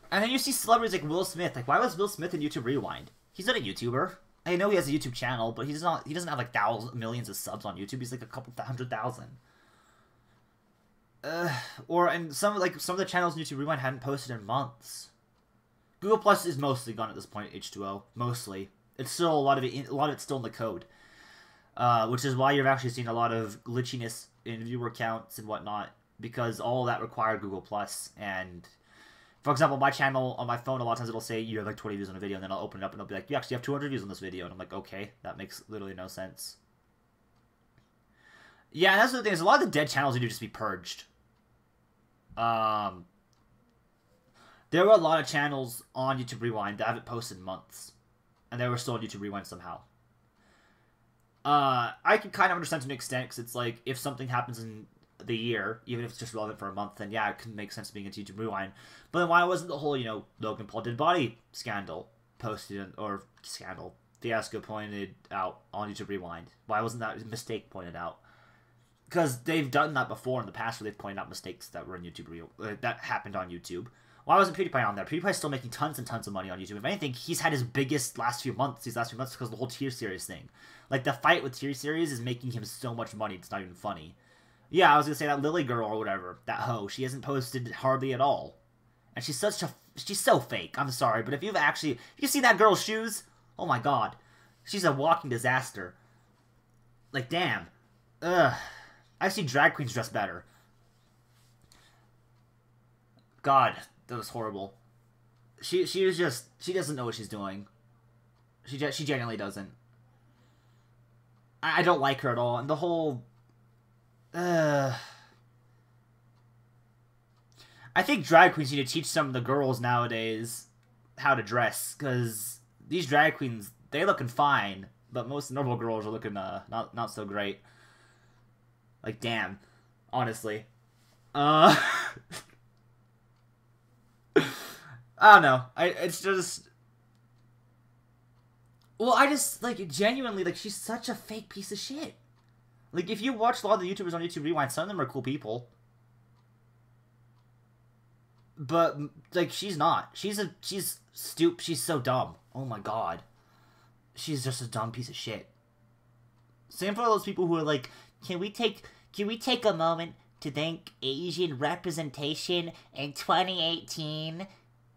And then you see celebrities like Will Smith. Like, why was Will Smith in YouTube Rewind? He's not a YouTuber. I know he has a YouTube channel, but he's not. He doesn't have like millions of subs on YouTube. He's like a couple 100,000. And some of the channels in YouTube Rewind hadn't posted in months. Google Plus is mostly gone at this point. H2O, mostly. It's still a lot of it's still in the code, which is why you're actually seeing a lot of glitchiness in viewer counts and whatnot, because all of that required Google Plus. And for example, my channel on my phone, a lot of times it'll say you have like 20 views on a video, and then I'll open it up and it'll be like, you actually have 200 views on this video, and I'm like, okay, that makes literally no sense. Yeah, and that's the thing, is a lot of the dead channels need to just be purged. There were a lot of channels on YouTube Rewind that haven't posted in months, and they were still on YouTube Rewind somehow. I can kind of understand to an extent, because it's like, if something happens in the year, even if it's just relevant for a month, then yeah, it could make sense being into YouTube Rewind. But then why wasn't the whole, Logan Paul did body scandal posted, or fiasco pointed out on YouTube Rewind? Why wasn't that mistake pointed out? Because they've done that before in the past, where they've pointed out mistakes that were in YouTube that happened on YouTube. Why wasn't PewDiePie on there? PewDiePie's still making tons and tons of money on YouTube. If anything, he's had his biggest last few months because of the whole Tier Series thing. Like, the fight with Tier Series is making him so much money, it's not even funny. Yeah, I was gonna say that Lily girl or whatever, that hoe, she hasn't posted hardly at all. And she's so fake. I'm sorry, but if you've seen that girl's shoes, oh my god. She's a walking disaster. Like, damn. Ugh. I see drag queens dress better. God, that was horrible. She doesn't know what she's doing. She genuinely doesn't. I don't like her at all, and the whole... I think drag queens need to teach some of the girls nowadays how to dress, because these drag queens, they looking fine, but most normal girls are looking not so great. Like, damn. Honestly. I don't know. It's just... Well, like, genuinely, like, she's such a fake piece of shit. Like, if you watch a lot of the YouTubers on YouTube Rewind, some of them are cool people. But, like, she's not. She's so dumb. Oh my god. She's just a dumb piece of shit. Same for all those people who are like, can we take a moment to thank Asian representation in 2018?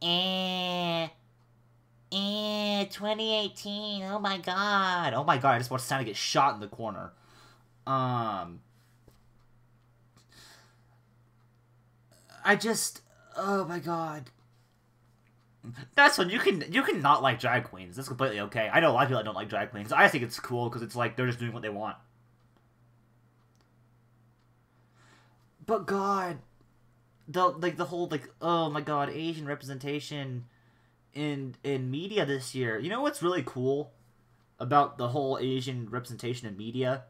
2018, oh my god. Oh my god, I just want Santa to get shot in the corner. I just, oh my god. That's when you can not like drag queens. That's completely okay. I know a lot of people that don't like drag queens. I think it's cool because it's like they're just doing what they want. But God, the whole oh my God, Asian representation in media this year. You know what's really cool about the whole Asian representation in media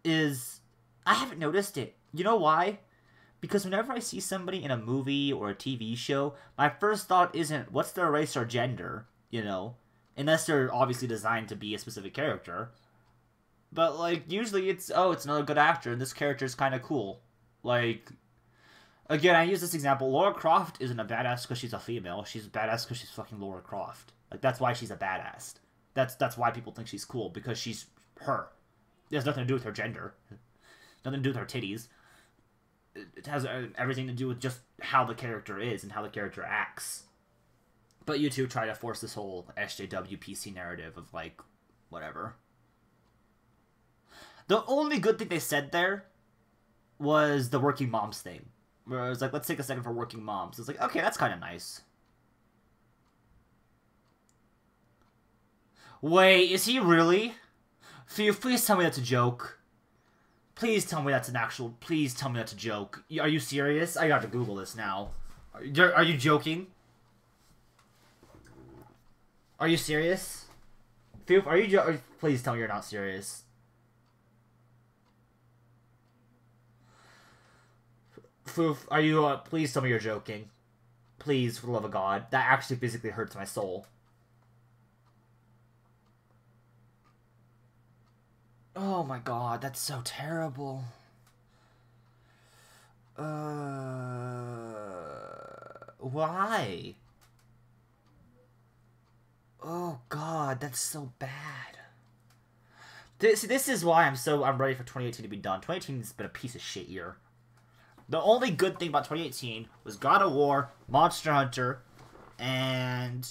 is I haven't noticed it. You know why? Because whenever I see somebody in a movie or a TV show, my first thought isn't, what's their race or gender, you know? Unless they're obviously designed to be a specific character. But, like, usually it's, oh, it's another good actor, and this character's kind of cool. Like, again, I use this example. Lara Croft isn't a badass because she's a female. She's a badass because she's fucking Lara Croft. Like, that's why she's a badass. That's why people think she's cool, because she's her. It has nothing to do with her gender. Nothing to do with her titties. It has everything to do with just how the character is and how the character acts. But you two try to force this whole SJW PC narrative of, like, whatever. The only good thing they said there was the working moms thing. Where it was like, let's take a second for working moms. It's like, okay, that's kind of nice. Wait, is he really? Please tell me that's a joke. Please tell me that's an actual... Please tell me that's a joke. Are you serious? I got to Google this now. Are you joking? Are you serious? Are you please tell me you're not serious. Foof, are you... please tell me you're joking. Please, for the love of God. That actually physically hurts my soul. Oh my God, that's so terrible. Why? Oh God, that's so bad. See, this is why I'm ready for 2018 to be done. 2018 has been a piece of shit year. The only good thing about 2018 was God of War, Monster Hunter, and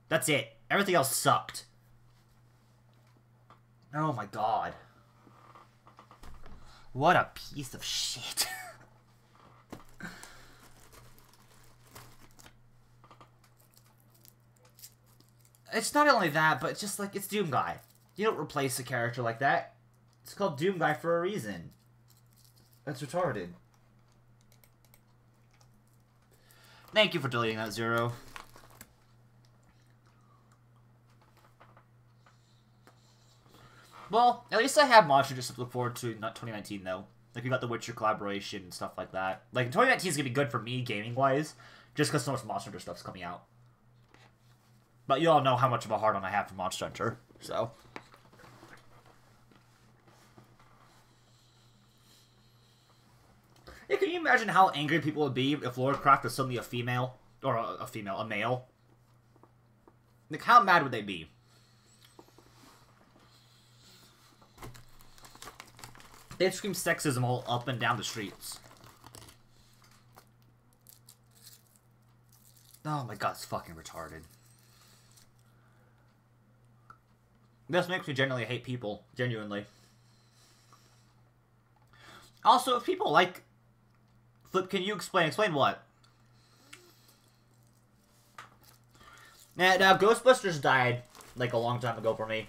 that's it. Everything else sucked. Oh my God. What a piece of shit. It's not only that, but just like, it's Doom Guy. You don't replace a character like that. It's called Doom Guy for a reason. That's retarded. Thank you for deleting that, Zero. Well, at least I have Monster just to look forward to, not 2019, though. Like, we got the Witcher collaboration and stuff like that. Like, 2019 is going to be good for me, gaming-wise, just because so much Monster Hunter stuff's coming out. But you all know how much of a hard-on I have for Monster Hunter, so... Yeah, can you imagine how angry people would be if Lara Croft was suddenly a female? Or a male? Like, how mad would they be? They'd scream sexism all up and down the streets. Oh my God, it's fucking retarded. This makes me genuinely hate people. Genuinely. Also, if people like... Flip, can you explain? Explain what? Now, Ghostbusters died, like, a long time ago for me.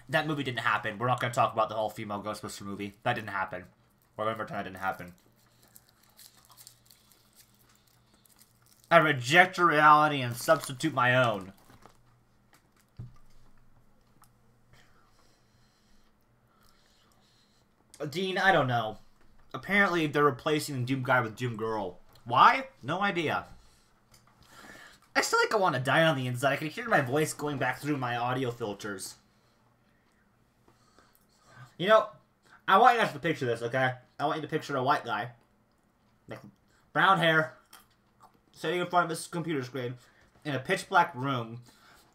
That movie didn't happen. We're not going to talk about the whole female Ghostbuster movie. That didn't happen. Or remember time that didn't happen. I reject your reality and substitute my own. Dean, I don't know. Apparently, they're replacing Doom Guy with Doom Girl. Why? No idea. I still like I want to die on the inside. I can hear my voice going back through my audio filters. You know, I want you guys to picture this, okay? I want you to picture a white guy. Like, brown hair. Sitting in front of his computer screen. In a pitch black room.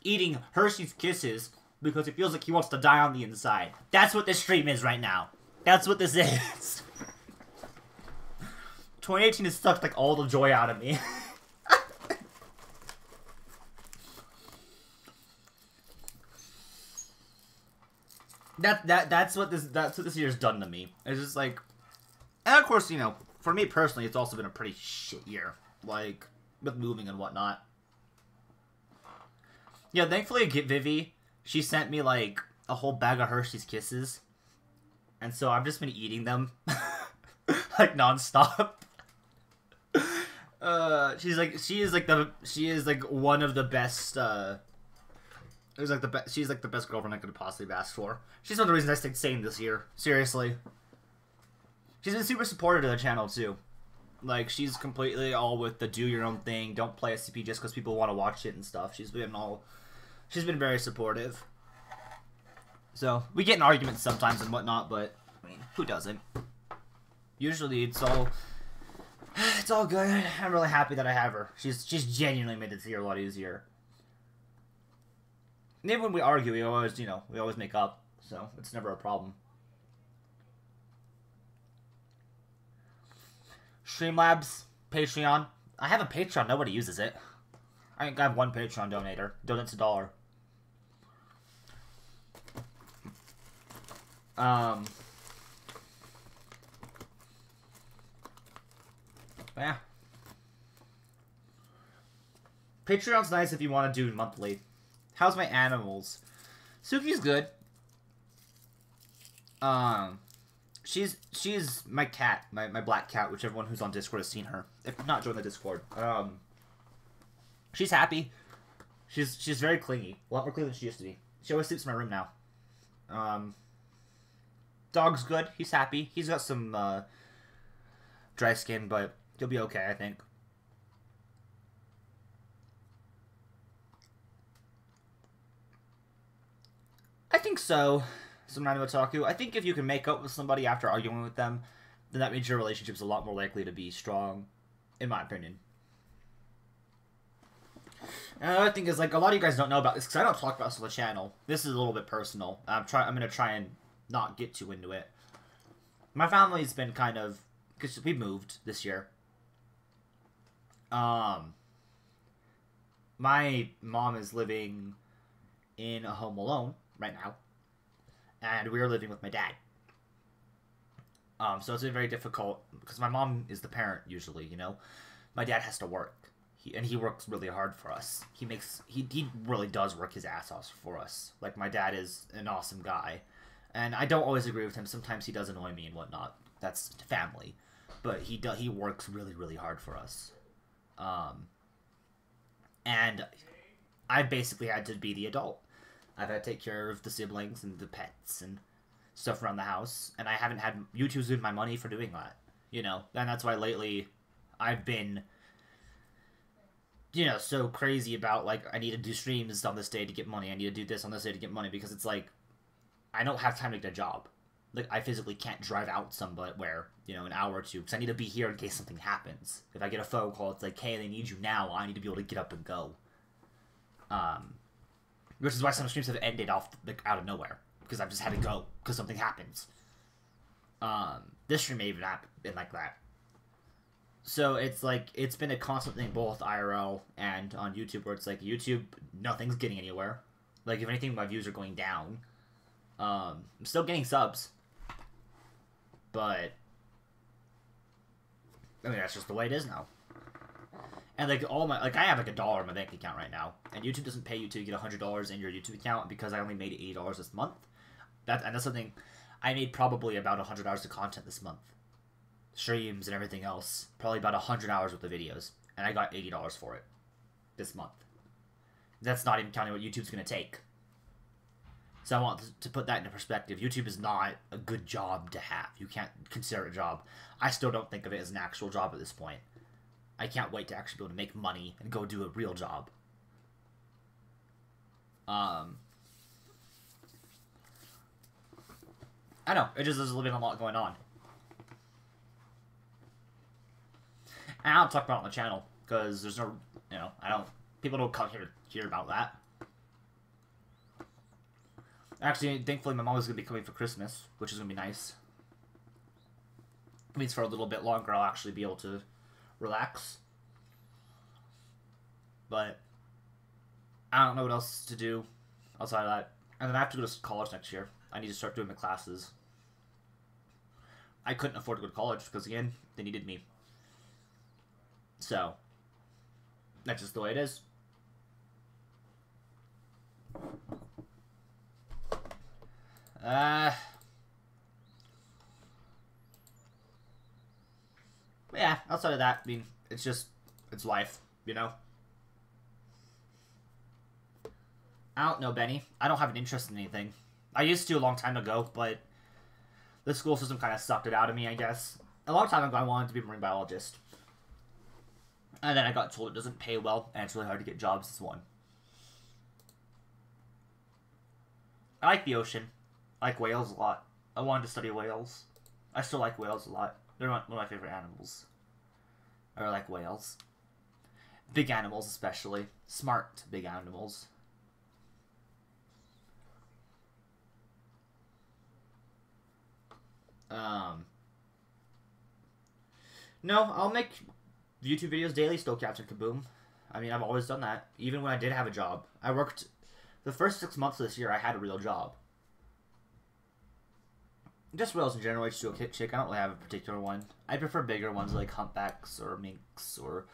Eating Hershey's Kisses. Because he feels like he wants to die on the inside. That's what this stream is right now. That's what this is. 2018 has sucked like all the joy out of me. that's what this year's done to me. It's just like, and of course, you know, for me personally, it's also been a pretty shit year. Like, with moving and whatnot. Yeah, thankfully, Vivi, she sent me, like, a whole bag of Hershey's Kisses. And so I've just been eating them. Like, nonstop. She is one of the best, she's like the best girlfriend I could possibly ask for. She's one of the reasons I stayed sane this year. Seriously. She's been super supportive of the channel, too. Like, she's completely all with the do your own thing, don't play SCP just because people want to watch it and stuff. She's been very supportive. So, we get in arguments sometimes and whatnot, but, I mean, who doesn't? Usually, it's all good. I'm really happy that I have her. She's genuinely made this year a lot easier. And even when we argue, we always make up, so it's never a problem. Streamlabs, Patreon. I have a Patreon, nobody uses it. I think I have one Patreon donator. Donates $1. Yeah. Patreon's nice if you want to do monthly. How's my animals? Suki's good. She's my cat, my black cat, which everyone who's on Discord has seen her. If not, join the Discord. She's happy. She's very clingy. A lot more clingy than she used to be. She always sleeps in my room now. Dog's good. He's happy. He's got some dry skin, but he'll be okay, I think. I think so. Some random otaku. I think if you can make up with somebody after arguing with them, then that means your relationship's a lot more likely to be strong, in my opinion. And another thing is, like, a lot of you guys don't know about this, because I don't talk about this on the channel. This is a little bit personal. I'm going to try and not get too into it. My family's been kind of, because we moved this year. My mom is living in a home alone right now. And we're living with my dad. So it's been very difficult, because my mom is the parent, usually, you know? My dad has to work. He works really hard for us. He really does work his ass off for us. Like, my dad is an awesome guy. And I don't always agree with him. Sometimes he does annoy me and whatnot. That's family. But he works really, really hard for us. And I basically had to be the adult. I've had to take care of the siblings and the pets and stuff around the house. And I haven't had YouTube's been my money for doing that. You know? And that's why lately I've been, you know, so crazy about, like, I need to do streams on this day to get money. I need to do this on this day to get money. Because it's like, I don't have time to get a job. Like, I physically can't drive out somewhere, you know, an hour or two. Because I need to be here in case something happens. If I get a phone call, it's like, hey, they need you now. I need to be able to get up and go. Which is why some streams have ended off, like, out of nowhere. Because I've just had to go. Because something happens. This stream may even have been like that. So it's like, it's been a constant thing both IRL and on YouTube, where it's like, YouTube, nothing's getting anywhere. Like, if anything, my views are going down. I'm still getting subs. But I mean, that's just the way it is now. And, like, I have, like, $1 in my bank account right now. And YouTube doesn't pay you to get $100 in your YouTube account because I only made $80 this month. That's something, I made probably about 100 hours of content this month. Streams and everything else. Probably about 100 hours worth of videos. And I got $80 for it. This month. That's not even counting what YouTube's going to take. So I want to put that into perspective. YouTube is not a good job to have. You can't consider it a job. I still don't think of it as an actual job at this point. I can't wait to actually be able to make money and go do a real job. I know, there's a little lot going on. And I don't talk about it on the channel, because there's no, you know, people don't come here to hear about that. Actually, thankfully my mom is going to be coming for Christmas, which is going to be nice. It means for a little bit longer I'll actually be able to relax. But I don't know what else to do outside of that. And then I have to go to college next year. I need to start doing my classes. I couldn't afford to go to college because, again, they needed me. So, that's just the way it is. Yeah, outside of that, I mean, it's just, it's life, you know? I don't know, Benny. I don't have an interest in anything. I used to a long time ago, but the school system kind of sucked it out of me, I guess. A long time ago, I wanted to be a marine biologist. And then I got told it doesn't pay well, and it's really hard to get jobs as one. I like the ocean. I like whales a lot. I wanted to study whales. I still like whales a lot. They're one of my favorite animals. I like whales. Big animals, especially. Smart, big animals. No, I'll make YouTube videos daily still, Captain Kaboom. I mean, I've always done that. Even when I did have a job. I worked... The first 6 months of this year, I had a real job. Just whales in general, I just do a chick. I don't really have a particular one. I prefer bigger ones like humpbacks or minks or...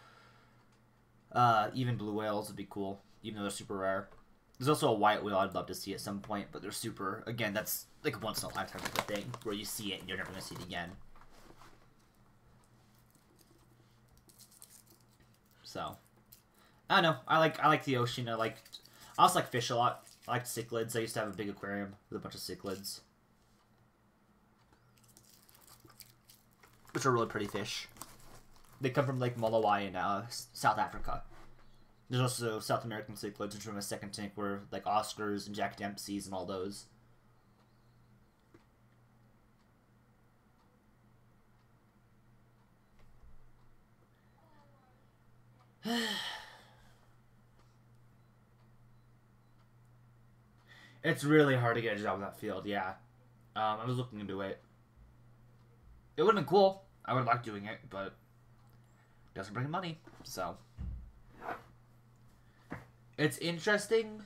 even blue whales would be cool, even though they're super rare. There's also a white whale I'd love to see at some point, but they're super... Again, that's like a once-in-a-lifetime type of thing, where you see it and you're never going to see it again. So, I don't know. I like the ocean. I also like fish a lot. I like cichlids. I used to have a big aquarium with a bunch of cichlids, which are really pretty fish. They come from Lake Mulawai in South Africa. There's also South American cichlids, which are in my second tank, where like Oscars and Jack Dempsey's and all those. It's really hard to get a job in that field, yeah. I was looking into it. It would have been cool. I would have liked doing it, but it doesn't bring in money, so. It's interesting.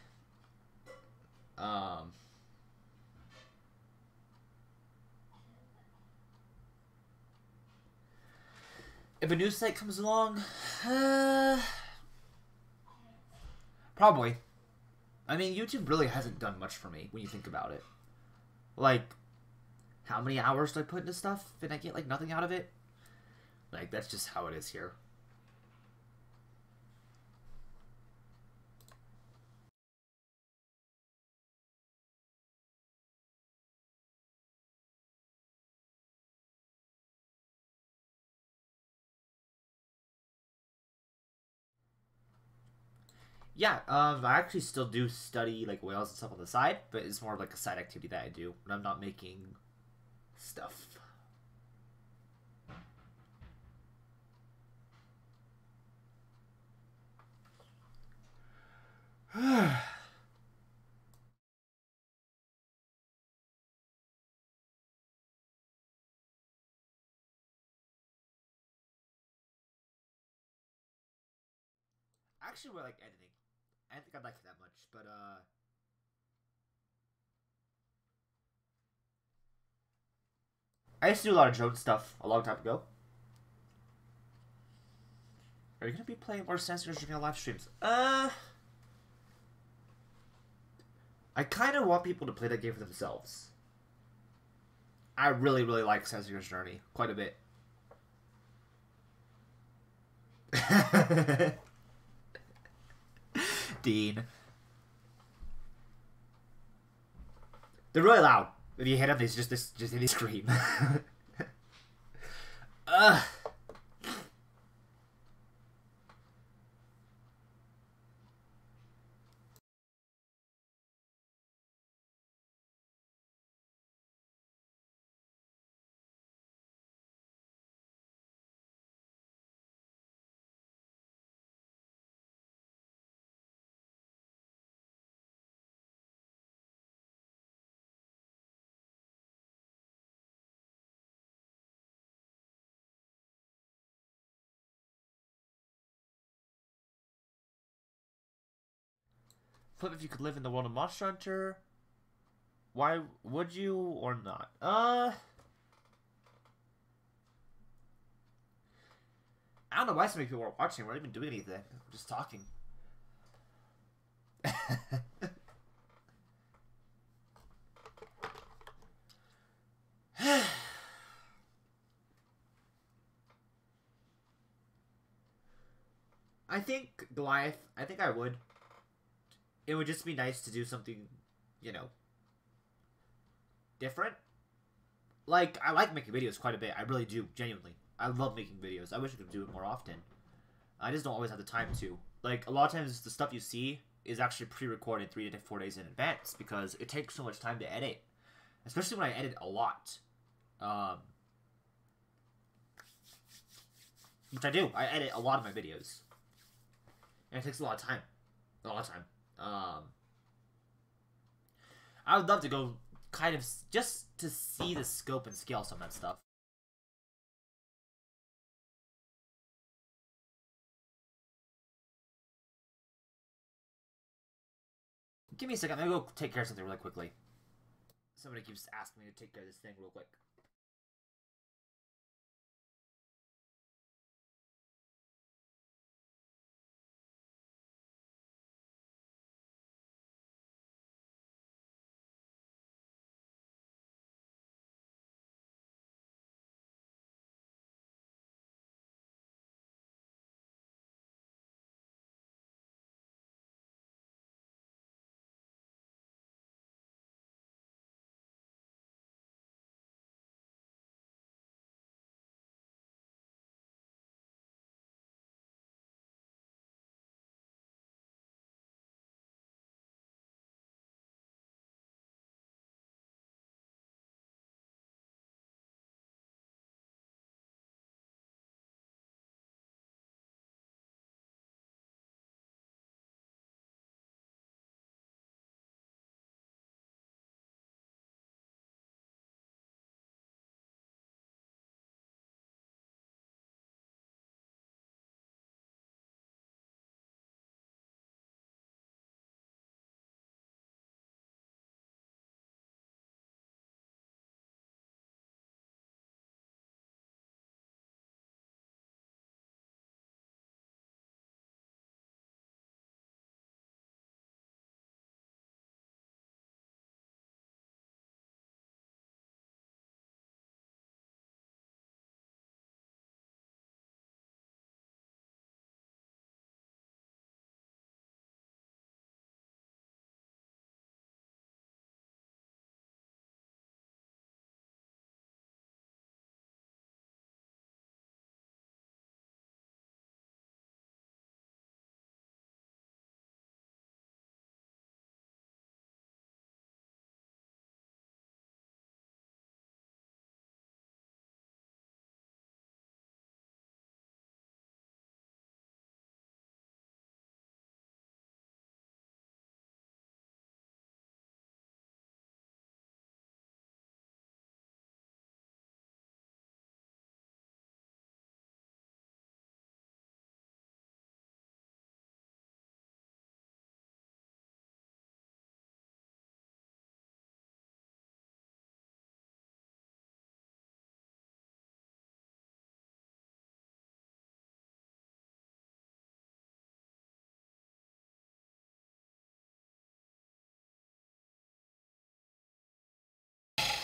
If a news site comes along, probably. I mean, YouTube really hasn't done much for me when you think about it. Like, how many hours do I put into stuff and I get, like, nothing out of it? Like, that's just how it is here. Yeah, I actually still do study, like, whales and stuff on the side, but it's more of, like, a side activity that I do when I'm not making stuff. I actually really like editing. I don't think I'd like it that much, but, I used to do a lot of drone stuff a long time ago. Are you gonna be playing more Sensors during your live streams? I kind of want people to play that game for themselves. I really, really like Sensors Journey quite a bit. Dean. They're really loud. If you hit them, they they scream. Ugh. Flip, if you could live in the world of Monster Hunter, why would you or not? don't know why so many people are watching. We're not even doing anything. We're just talking. I think Goliath, I think I would. It would just be nice to do something, you know, different. Like, I like making videos quite a bit. I really do, genuinely. I love making videos. I wish I could do it more often. I just don't always have the time to. Like, a lot of times the stuff you see is actually pre-recorded 3 to 4 days in advance because it takes so much time to edit. Especially when I edit a lot. Which I do. I edit a lot of my videos. And it takes a lot of time. A lot of time. I would love to go kind of just to see the scope and scale of some of that stuff. Give me a second. I'm gonna go take care of something really quickly. Somebody keeps asking me to take care of this thing real quick.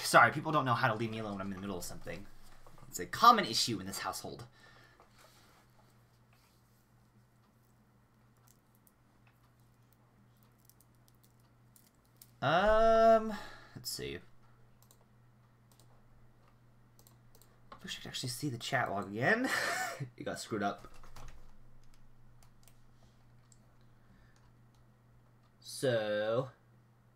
Sorry, people don't know how to leave me alone when I'm in the middle of something. It's a common issue in this household. Let's see. I wish I could actually see the chat log again. It got screwed up. So,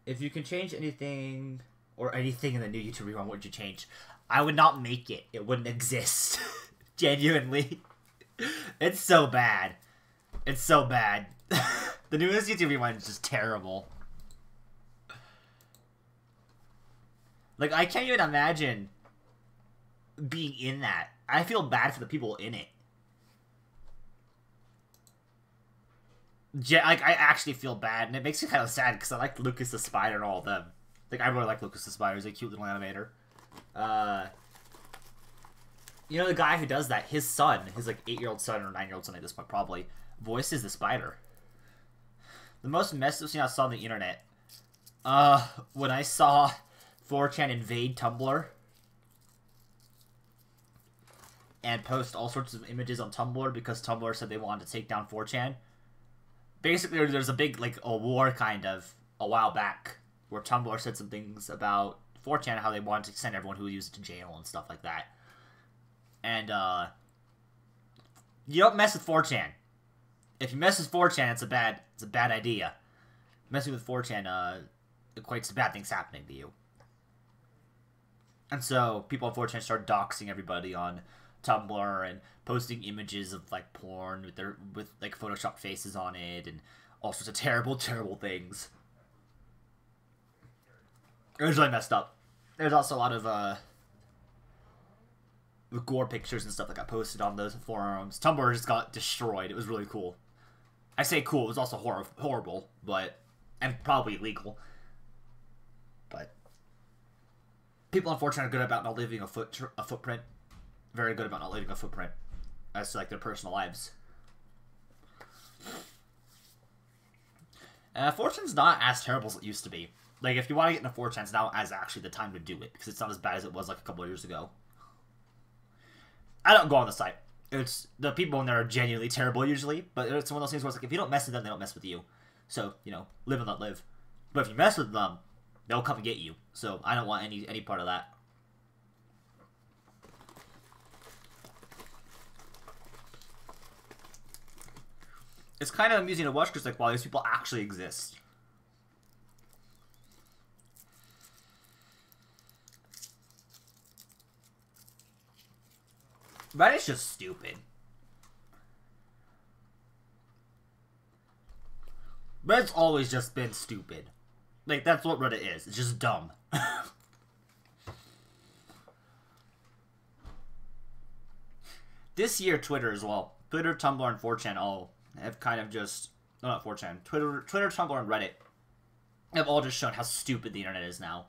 if you can change anything, or anything in the new YouTube rerun, what would you change? I would not make it. It wouldn't exist. Genuinely. It's so bad. It's so bad. The newest YouTube rerun is just terrible. Like, I can't even imagine being in that. I feel bad for the people in it. Like, I actually feel bad, and it makes me kind of sad, because I like Lucas the Spider and all of them. Like, I really like Lucas the Spider. He's a cute little animator. You know the guy who does that, his son, his like 8-year-old son or 9-year-old son at this point probably, voices the spider. The most messed up thing I saw on the internet, when I saw 4chan invade Tumblr and post all sorts of images on Tumblr because Tumblr said they wanted to take down 4chan. Basically, there's a big, like, a war kind of a while back where Tumblr said some things about 4chan, how they wanted to send everyone who used it to jail and stuff like that. And, you don't mess with 4chan. If you mess with 4chan, it's a bad idea. Messing with 4chan, equates to bad things happening to you. And so, people on 4chan started doxing everybody on Tumblr and posting images of, like, porn with like, Photoshop faces on it and all sorts of terrible, terrible things. It was really messed up. There's also a lot of, gore pictures and stuff that got posted on those forums. Tumblr just got destroyed. It was really cool. I say cool, it was also horrible, but... and probably illegal. But... people unfortunately are good about not leaving a footprint. Very good about not leaving a footprint. As to, like, their personal lives. 4chan's not as terrible as it used to be. Like, if you want to get into 4chan, now is actually the time to do it. Because it's not as bad as it was, like, a couple of years ago. I don't go on the site. It's the people in there are genuinely terrible usually, but it's one of those things where it's like if you don't mess with them, they don't mess with you. So, you know, live and let live. But if you mess with them, they'll come and get you. So I don't want any part of that. It's kind of amusing to watch because like, wow, these people actually exist. Reddit's just stupid. Reddit's always just been stupid. Like, that's what Reddit is. It's just dumb. This year, Twitter as well. Twitter, Tumblr, and 4chan all have kind of just... no, not 4chan. Twitter, Tumblr, and Reddit have all just shown how stupid the internet is now.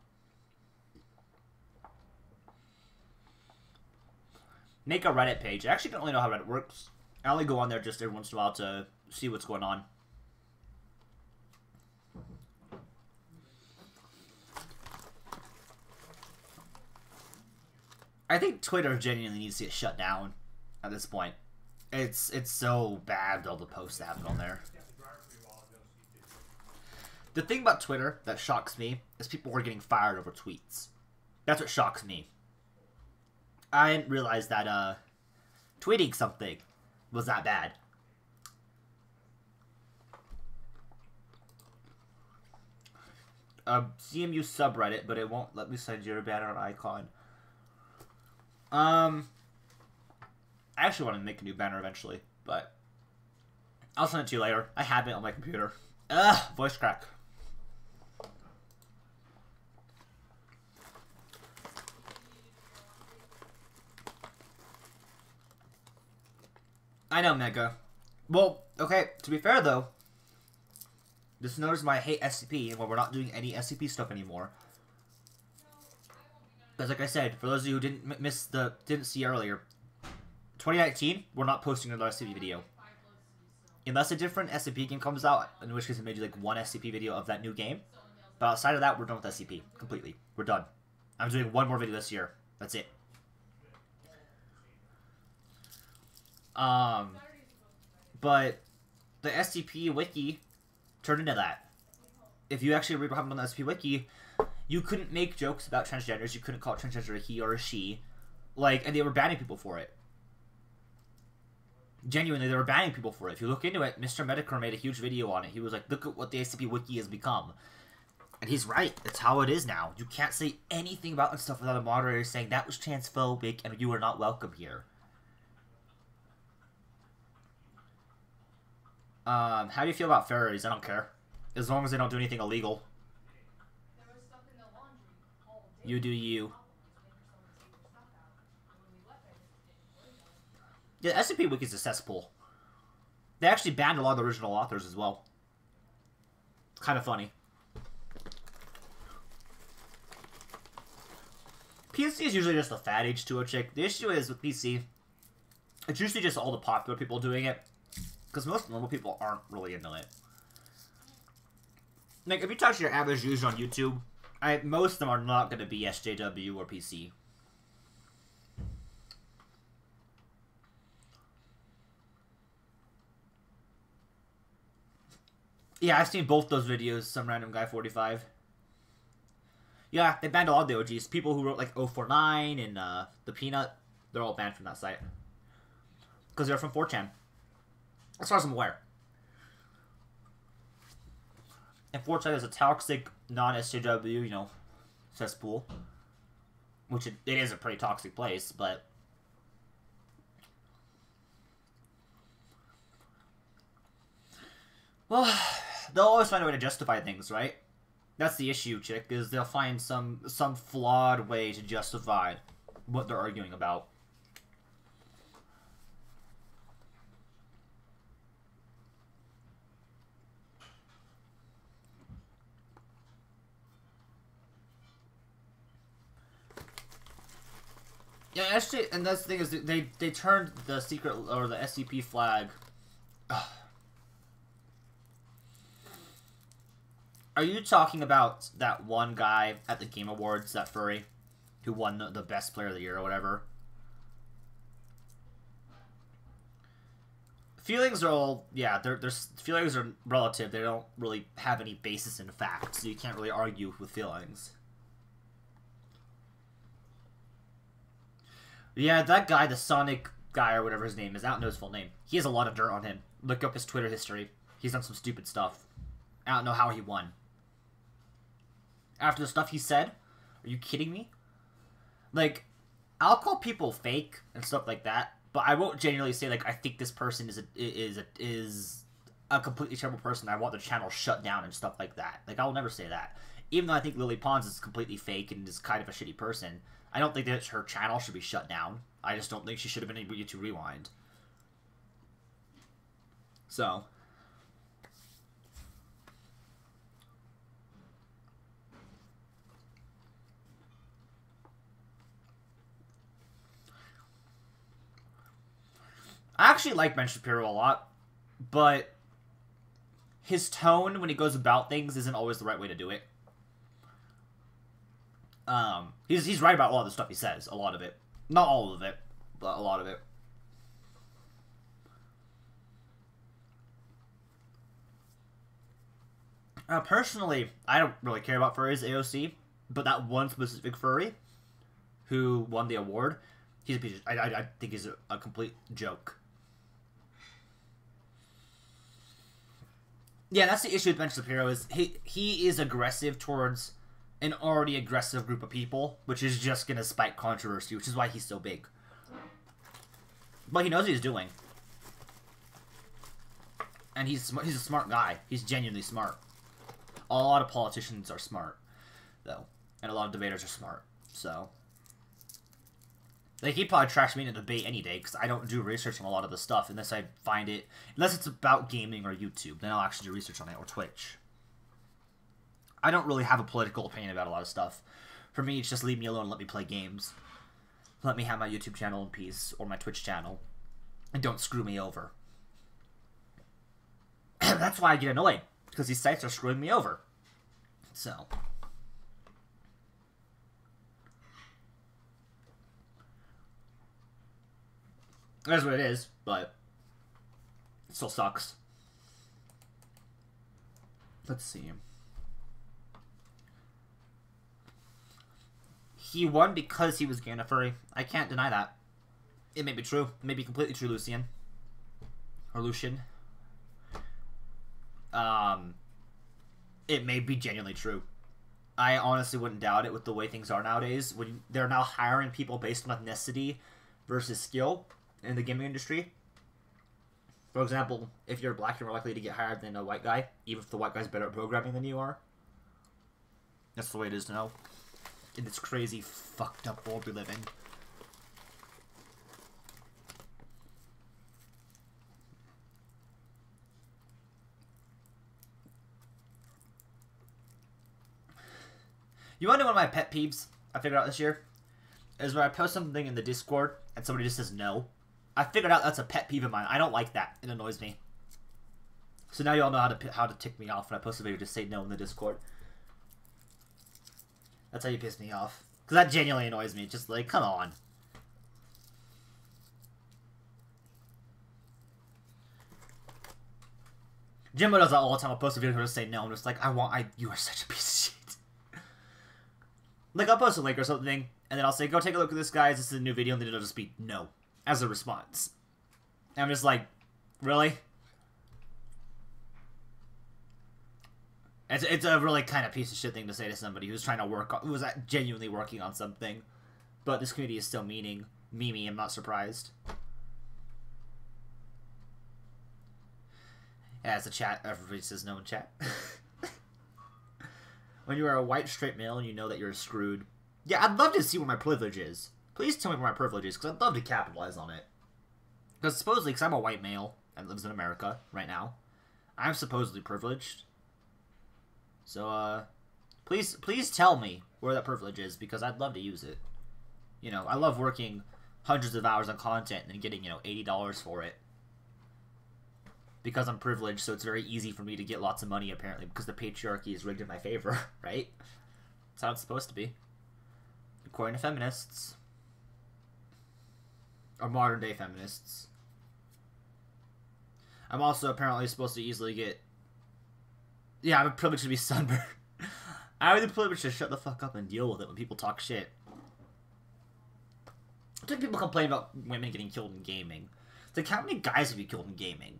Make a Reddit page. I actually don't really know how Reddit works. I only go on there just every once in a while to see what's going on. I think Twitter genuinely needs to get shut down at this point. It's so bad, all the posts that happen on there. The thing about Twitter that shocks me is people were getting fired over tweets. That's what shocks me. I didn't realize that, tweeting something was that bad. CMU subreddit, but it won't let me send you a banner icon. I actually want to make a new banner eventually, but I'll send it to you later. I have it on my computer. Ugh, voice crack. I know, Mega. Well, okay, to be fair, though, just notice my hate SCP, and we're not doing any SCP stuff anymore. Because, like I said, for those of you who didn't see earlier, 2019, we're not posting another SCP video. Unless a different SCP game comes out, in which case it made you, like, one SCP video of that new game. But outside of that, we're done with SCP. Completely. We're done. I'm doing one more video this year. That's it. But the SCP Wiki turned into that. If you actually read what happened on the SCP Wiki, you couldn't make jokes about transgenders, you couldn't call it transgender a he or a she. Like, and they were banning people for it. Genuinely, they were banning people for it. If you look into it, Mr. Medicare made a huge video on it. He was like, look at what the SCP Wiki has become. And he's right. It's how it is now. You can't say anything about this stuff without a moderator saying that was transphobic and you are not welcome here. How do you feel about furries? I don't care. As long as they don't do anything illegal. You do you. Yeah, SCP Wiki's a cesspool. They actually banned a lot of the original authors as well. It's kind of funny. PC is usually just a fad H2O chick. The issue is with PC, it's usually just all the popular people doing it, because most normal people aren't really into it. Like, if you talk to your average user on YouTube, most of them are not going to be SJW or PC. Yeah, I've seen both those videos, some random guy 45. Yeah, they banned a lot of the OGs. People who wrote like 049 and The Peanut, they're all banned from that site. Because they're from 4chan. As far as I'm aware. And 4chan is a toxic, non-SJW, you know, cesspool. Which it is a pretty toxic place, but... Well, they'll always find a way to justify things, right? That's the issue, chick, is they'll find some flawed way to justify what they're arguing about. Yeah, actually, and that's the thing is they turned the secret or the SCP flag. Ugh. Are you talking about that one guy at the Game Awards, that furry, who won the best player of the year or whatever? Feelings are all, yeah, their feelings are relative. They don't really have any basis in fact, so you can't really argue with feelings. Yeah, that guy, the Sonic guy or whatever his name is, I don't know his full name. He has a lot of dirt on him. Look up his Twitter history. He's done some stupid stuff. I don't know how he won. After the stuff he said? Are you kidding me? Like, I'll call people fake and stuff like that, but I won't genuinely say, like, I think this person is a completely terrible person. I want the channel shut down and stuff like that. Like, I will never say that. Even though I think Lily Pons is completely fake and is kind of a shitty person, I don't think that her channel should be shut down. I just don't think she should have been able to rewind. So... I actually like Ben Shapiro a lot, but his tone when he goes about things isn't always the right way to do it. He's right about a lot of the stuff he says, a lot of it. Not all of it, but a lot of it. Personally, I don't really care about furries, AOC, but that one specific furry who won the award, he's a piece of, I think he's a complete joke. Yeah, that's the issue with Ben Shapiro, is he is aggressive towards an already aggressive group of people, which is just going to spike controversy, which is why he's so big. But he knows what he's doing. And he's a smart guy. He's genuinely smart. A lot of politicians are smart, though. And a lot of debaters are smart, so... Like, he'd probably trash me in a debate any day, because I don't do research on a lot of the stuff unless I find it... Unless it's about gaming or YouTube, then I'll actually do research on it, or Twitch. I don't really have a political opinion about a lot of stuff. For me, it's just leave me alone and let me play games. Let me have my YouTube channel in peace, or my Twitch channel, and don't screw me over. That's why I get annoyed, because these sites are screwing me over. So... That's what it is, but it still sucks. Let's see. He won because he was gay and a furry. I can't deny that. It may be true. It may be completely true, Lucian. Or Lucian. It may be genuinely true. I honestly wouldn't doubt it with the way things are nowadays. When they're now hiring people based on ethnicity versus skill in the gaming industry. For example, if you're black, you're more likely to get hired than a white guy, even if the white guy's better at programming than you are. That's the way it is now. In this crazy, fucked up world we live in. You want to know one of my pet peeves I figured out this year? is when I post something in the Discord and somebody just says no. I figured out that's a pet peeve of mine. I don't like that. It annoys me. So now you all know how to tick me off when I post a video. Just say no in the Discord. That's how you piss me off. Because that genuinely annoys me. Just like, come on. Jimbo does that all the time. I'll post a video and just say no. I'm just like, you are such a piece of shit. Like, I'll post a link or something, and then I'll say, go take a look at this, guys. This is a new video, and then it'll just be no as a response. And I'm just like, really? It's a really kind of piece of shit thing to say to somebody who's trying to who was genuinely working on something. But this community is still memey. I'm not surprised. Yeah, it's a chat. Everybody says no in chat. When you are a white straight male and you know that you're screwed. Yeah, I'd love to see where my privilege is. Please tell me where my privilege is, because I'd love to capitalize on it. Because supposedly, because I'm a white male and lives in America right now, I'm supposedly privileged. So, please tell me where that privilege is, because I'd love to use it. You know, I love working hundreds of hours on content and getting, $80 for it. Because I'm privileged, so it's very easy for me to get lots of money, apparently, because the patriarchy is rigged in my favor, right? That's how it's supposed to be. According to feminists. Or modern-day feminists. I'm also apparently supposed to easily get... Yeah, I'm privileged to be sunburned. I have the privilege to shut the fuck up and deal with it when people talk shit. I think people complain about women getting killed in gaming. It's like, how many guys have you killed in gaming?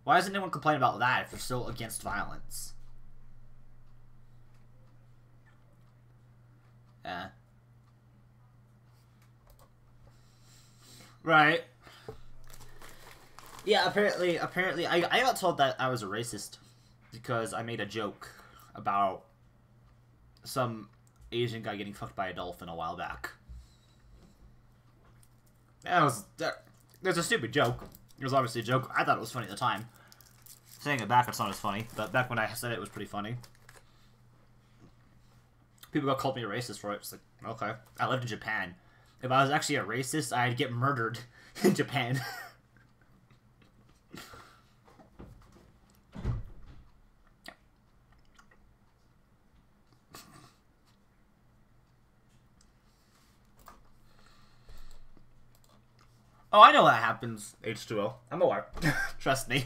Why doesn't anyone complain about that if they're still against violence? Right. Yeah, apparently, I got told that I was a racist because I made a joke about some Asian guy getting fucked by a dolphin a while back. There's a stupid joke. It was obviously a joke. I thought it was funny at the time. Saying it back, it's not as funny, but back when I said it, it was pretty funny. People got called me a racist for it. It's like, okay. I lived in Japan. If I was actually a racist, I'd get murdered in Japan. Oh, I know that happens, H2O. I'm aware. Trust me.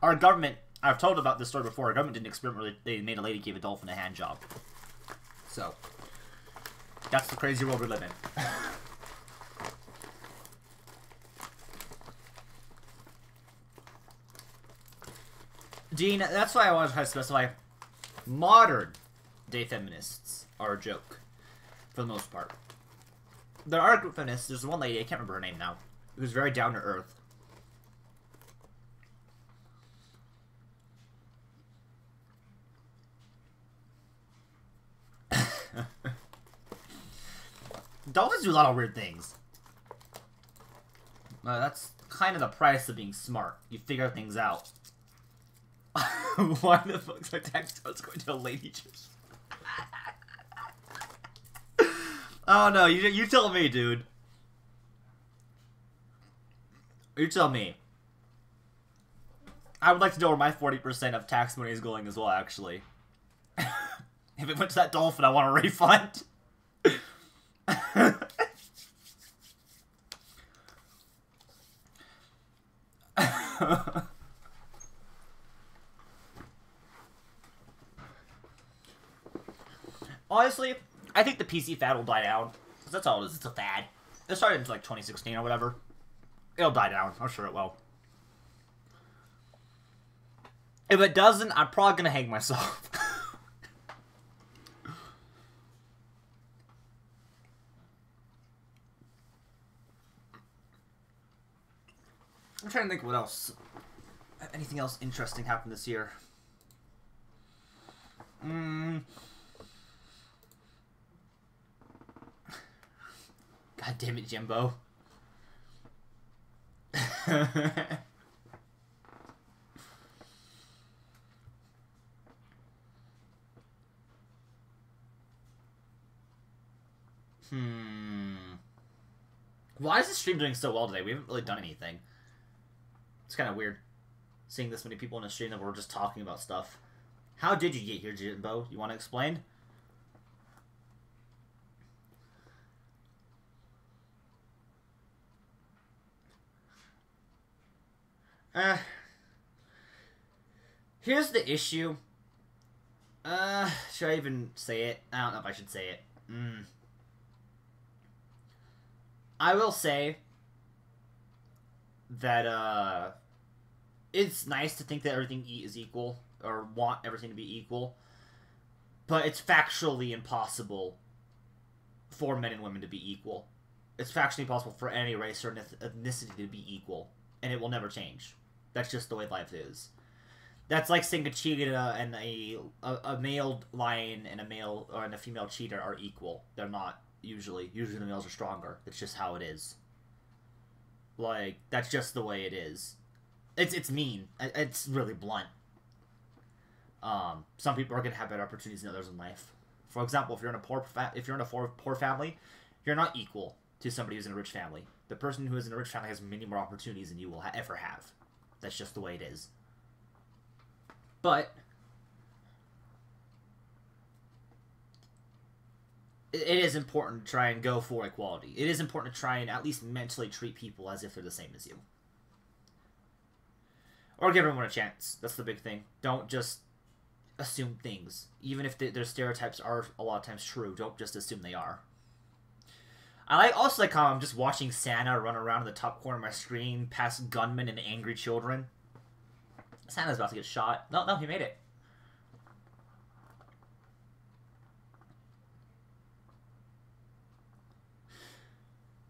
Our government, I've told about this story before, our government didn't experiment, they made a lady give a dolphin a hand job. So, that's the crazy world we live in. Dean, that's why I want to try to specify modern day feminists are a joke, for the most part. There are a group of feminists, there's one lady, I can't remember her name now, who's very down to earth. Dolphins do a lot of weird things. That's kind of the price of being smart. You figure things out. Why the fuck's my text going to a lady just... Oh no, you tell me, dude. You tell me. I would like to know where my 40% of tax money is going as well, actually. If it went to that dolphin, I want a refund. Honestly, I think the PC fad will die down. Because that's all it is. It's a fad. It started in like 2016 or whatever. It'll die down. I'm sure it will. If it doesn't, I'm probably going to hang myself. I'm trying to think what else. Anything else interesting happened this year? God damn it, Jimbo. Why is the stream doing so well today? We haven't really done anything. It's kind of weird seeing this many people in a stream that we're just talking about stuff. How did you get here, Jimbo? You want to explain? Here's the issue. Should I even say it? I don't know if I should say it. I will say that, it's nice to think that everything is equal, or want everything to be equal, but it's factually impossible for men and women to be equal. It's factually impossible for any race or ethnicity to be equal, and it will never change. That's just the way life is. That's like saying a cheetah and a male lion and a female cheetah are equal. They're not usually. Usually the males are stronger. It's just how it is. Like, that's just the way it is. It's mean. It's really blunt. Some people are gonna have better opportunities than others in life. For example, if you're in a poor family, you're not equal to somebody who's in a rich family. The person who is in a rich family has many more opportunities than you will ever have. That's just the way it is. But it is important to try and go for equality. It is important to try and at least mentally treat people as if they're the same as you. Or give everyone a chance. That's the big thing. Don't just assume things. Even if their stereotypes are a lot of times true, don't just assume they are. I also like how I'm just watching Santa run around in the top corner of my screen past gunmen and angry children. Santa's about to get shot. No, he made it.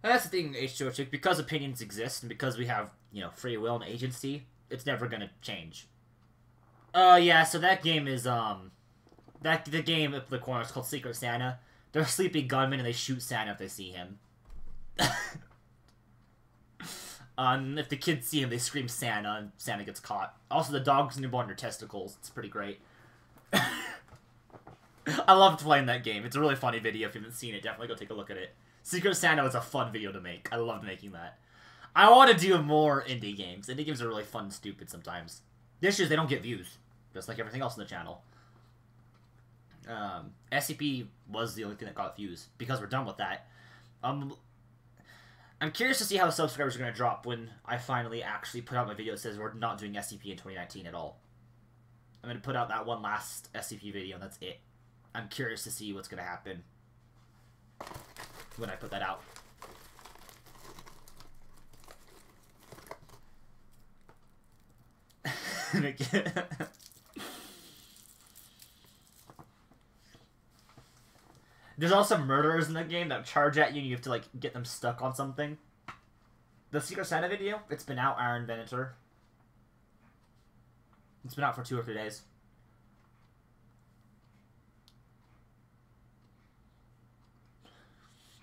That's the thing, H2O Chick. Because opinions exist, and because we have, free will and agency, it's never gonna change. Yeah, so that game is, the game at the corner is called Secret Santa. They're sleepy gunmen, and they shoot Santa if they see him. If the kids see him, they scream Santa, and Santa gets caught. Also, the dogs nibble on your testicles. It's pretty great. I loved playing that game. It's a really funny video. If you haven't seen it, definitely go take a look at it. Secret Santa was a fun video to make. I loved making that. I want to do more indie games. Indie games are really fun and stupid sometimes. The issue is they don't get views, just like everything else on the channel. SCP was the only thing that got views. Because we're done with that. I'm curious to see how the subscribers are going to drop when I finally actually put out my video that says we're not doing SCP in 2019 at all. I'm going to put out that one last SCP video, and that's it. I'm curious to see what's going to happen when I put that out. There's also murderers in the game that charge at you and you have to, get them stuck on something. The Secret Santa video, it's been out, Iron Venator. It's been out for 2 or 3 days.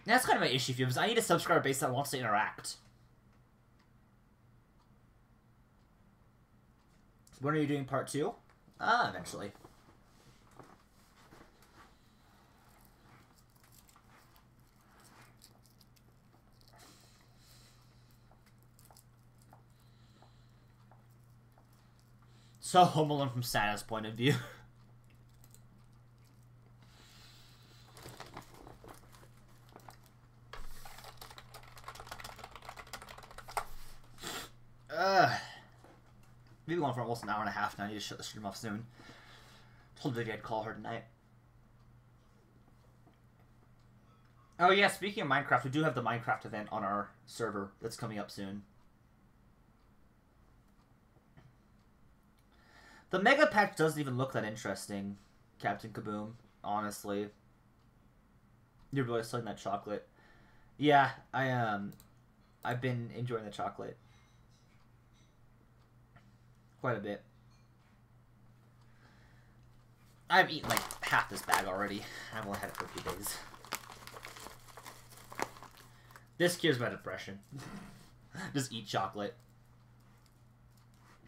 And that's kind of my issue, because I need a subscriber base that wants to interact. When are you doing part 2? Eventually. So Home Alone from Santa's point of view. We've been going for almost an hour and a half now. I need to shut the stream off soon. Told Vicky I'd call her tonight. Oh yeah, speaking of Minecraft, we do have the Minecraft event on our server that's coming up soon. The Mega Pack doesn't even look that interesting, Captain Kaboom, honestly. You're really selling that chocolate. Yeah, I've been enjoying the chocolate. Quite a bit. I've eaten half this bag already. I've only had it for a few days. This cures my depression. Just eat chocolate.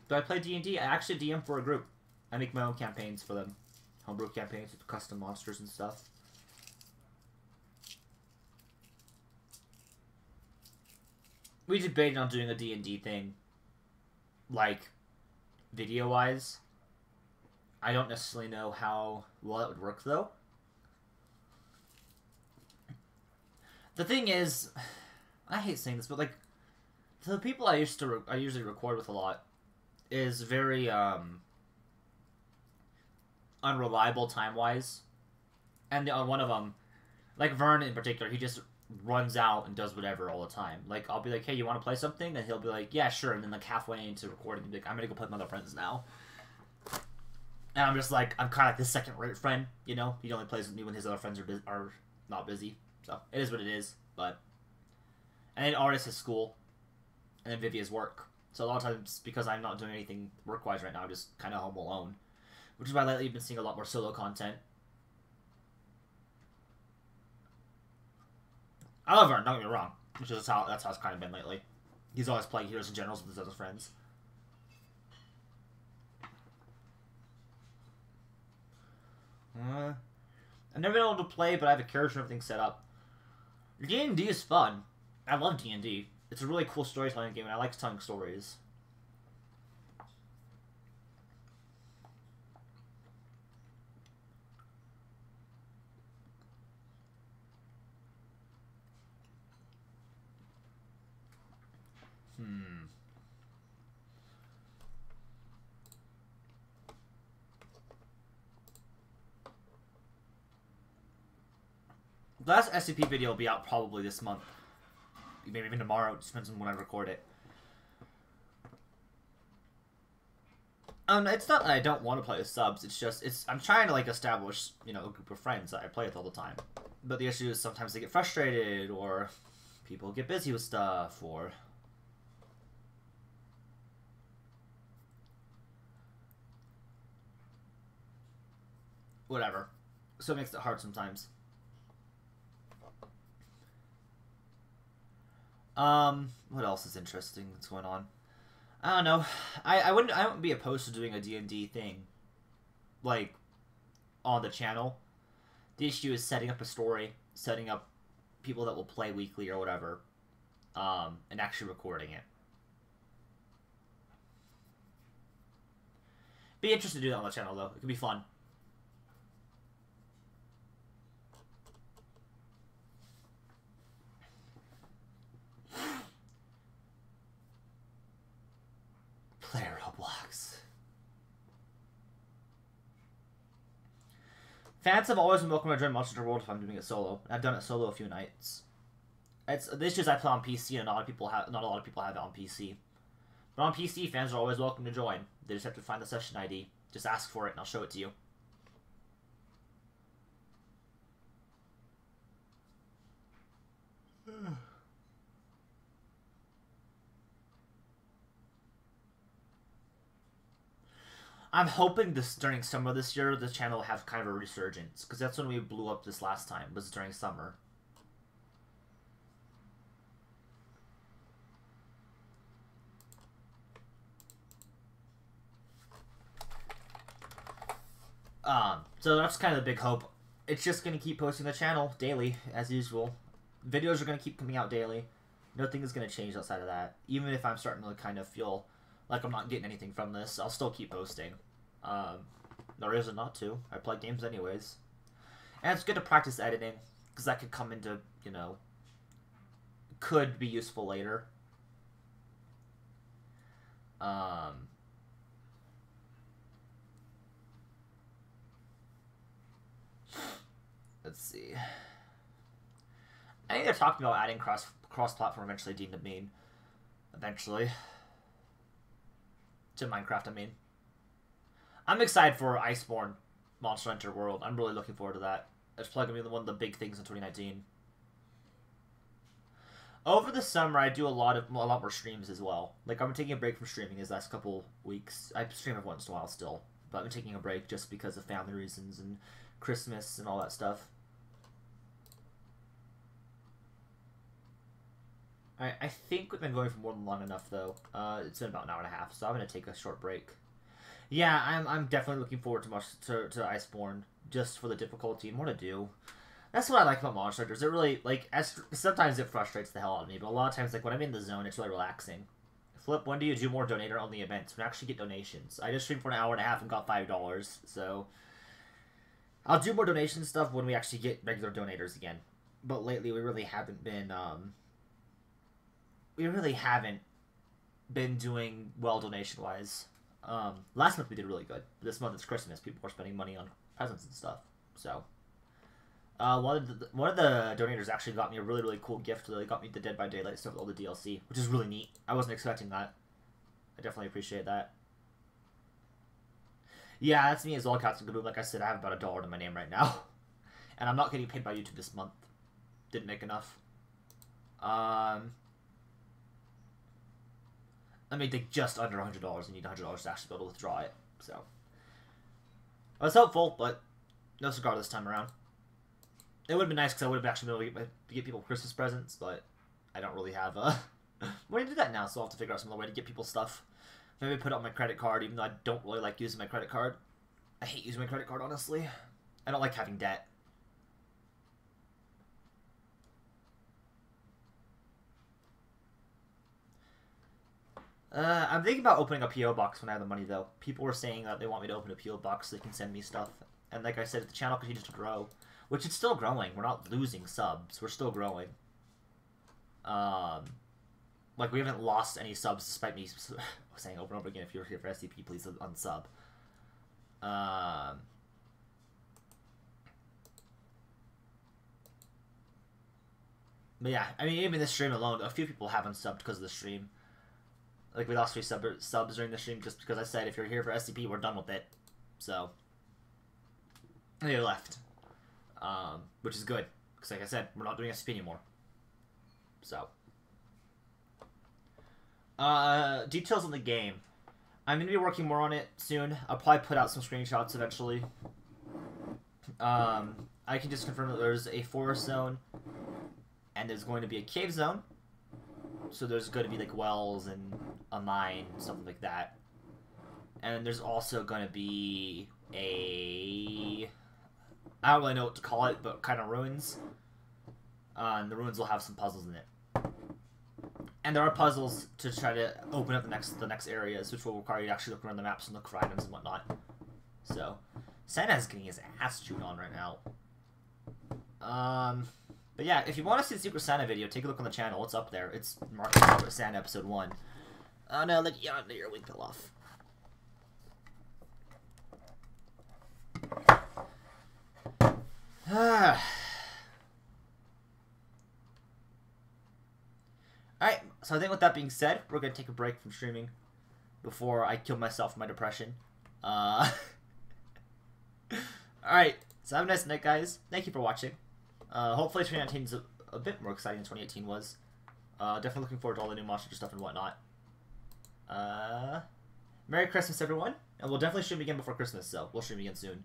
Do I play D&D? I actually DM for a group. I make my own campaigns for them. Homebrew campaigns with custom monsters and stuff. we debated on doing a D&D thing, like, video-wise. I don't necessarily know how well that would work, though. The thing is, I hate saying this, but, like, the people I usually record with a lot is very, unreliable time-wise. And one of them, like Vern in particular, he just runs out and does whatever all the time. Like, I'll be like, hey, you want to play something? And he'll be like, yeah, sure. And then, like, halfway into recording, he'll be like, I'm gonna go play with my other friends now. And I'm just like, I'm kind of like the second-rate friend, you know? He only plays with me when his other friends are not busy. So, it is what it is, but... And then Artis is school, and then Vivi is work. So a lot of times, because I'm not doing anything work-wise right now, I'm just kind of home alone. Which is why lately you've been seeing a lot more solo content. I love Vern, don't get me wrong. Which is that's how it's kind of been lately. He's always playing Heroes and Generals with his other friends. I've never been able to play, but I have a character and everything set up. D&D is fun. I love D&D. It's a really cool storytelling game, and I like telling stories. The last SCP video will be out probably this month. Maybe even tomorrow. It depends on when I record it. It's not that I don't want to play with subs. It's just, I'm trying to, like, establish, you know, a group of friends that I play with all the time. But the issue is sometimes they get frustrated, or people get busy with stuff, or... whatever. So it makes it hard sometimes. What else is interesting that's going on? I don't know. I wouldn't be opposed to doing a D&D thing, like, on the channel. The issue is setting up a story, setting up people that will play weekly or whatever, and actually recording it. Be interested to do that on the channel, though. It could be fun. Play Roblox. Fans have always been welcome to join Monster Hunter World if I'm doing it solo. I've done it solo a few nights. The issue is I play on PC, and not a lot of people have it on PC. But on PC, fans are always welcome to join. They just have to find the session ID. Just ask for it, and I'll show it to you. I'm hoping during summer this year, the channel will have kind of a resurgence. Because that's when we blew up this last time, was during summer. So that's kind of the big hope. It's just going to keep posting the channel daily, as usual. Videos are going to keep coming out daily. Nothing is going to change outside of that. Even if I'm starting to kind of feel like I'm not getting anything from this, I'll still keep posting. There isn't not to. I play games anyways. And it's good to practice editing, because that could come into, you know, could be useful later. Let's see. I think they're talking about adding cross-platform eventually, Dean to mean. Eventually. To Minecraft, I mean. I'm excited for Iceborne Monster Hunter World. I'm really looking forward to that. It's probably going to be one of the big things in 2019. Over the summer, I do a lot more streams as well. Like, I'm taking a break from streaming these last couple weeks. I stream every once in a while still. But I'm taking a break just because of family reasons and Christmas and all that stuff. I think we've been going for more than long enough, though. It's been about an hour and a half, so I'm going to take a short break. Yeah, I'm definitely looking forward to Iceborne, just for the difficulty and more to do. That's what I like about Monster Hunters. It really, like, sometimes it frustrates the hell out of me, but a lot of times, like, when I'm in the zone, it's really relaxing. Flip, when do you do more donator-only events? We actually get donations. I just streamed for an hour and a half and got $5, so... I'll do more donation stuff when we actually get regular donators again. But lately, we really haven't been, doing well donation-wise. Last month we did really good. This month it's Christmas. People are spending money on presents and stuff. So, one of the donators actually got me a really, really cool gift. They got me the Dead by Daylight stuff with all the DLC, which is really neat. I wasn't expecting that. I definitely appreciate that. Yeah, that's me as well, Captain Kaboom. Like I said, I have about $1 to my name right now. And I'm not getting paid by YouTube this month. Didn't make enough. I made like just under $100. You need $100 to actually be able to withdraw it. So, I was hopeful, but no cigar this time around. It would have been nice because I would have actually been able to get people Christmas presents, but I don't really have money to do that now, so I'll have to figure out some other way to get people stuff. Maybe put it on my credit card, even though I don't really like using my credit card. I hate using my credit card, honestly. I don't like having debt. I'm thinking about opening a P.O. box when I have the money, though. People were saying that they want me to open a P.O. box so they can send me stuff. And like I said, if the channel continues to grow, which it's still growing. We're not losing subs. We're still growing. Like, we haven't lost any subs despite me saying over and over again, if you're here for SCP, please unsub. But yeah, I mean, even this stream alone, a few people have unsubbed because of the stream. Like, we lost 3 subs during the stream just because I said, if you're here for SCP, we're done with it. So, they left. Which is good. Because like I said, we're not doing SCP anymore. So. Details on the game. I'm going to be working more on it soon. I'll probably put out some screenshots eventually. I can just confirm that there's a forest zone. And there's going to be a cave zone. So there's going to be like wells and a mine, something like that. And there's also going to be a... I don't really know what to call it, but kind of ruins. And the ruins will have some puzzles in it. And there are puzzles to try to open up the next areas, which will require you to actually look around the maps and look for items and whatnot. So, Santa's getting his ass chewed on right now. But yeah, if you want to see the Secret Santa video, take a look on the channel. It's up there. It's marked Secret Santa Episode 1. Oh no, like, yeah, your wing fell off. Alright, so I think with that being said, we're going to take a break from streaming before I kill myself from my depression. Alright, so have a nice night, guys. Thank you for watching. Hopefully 2019 is a bit more exciting than 2018 was. Definitely looking forward to all the new Monster stuff and whatnot. Merry Christmas, everyone. And we'll definitely stream again before Christmas, so we'll stream again soon.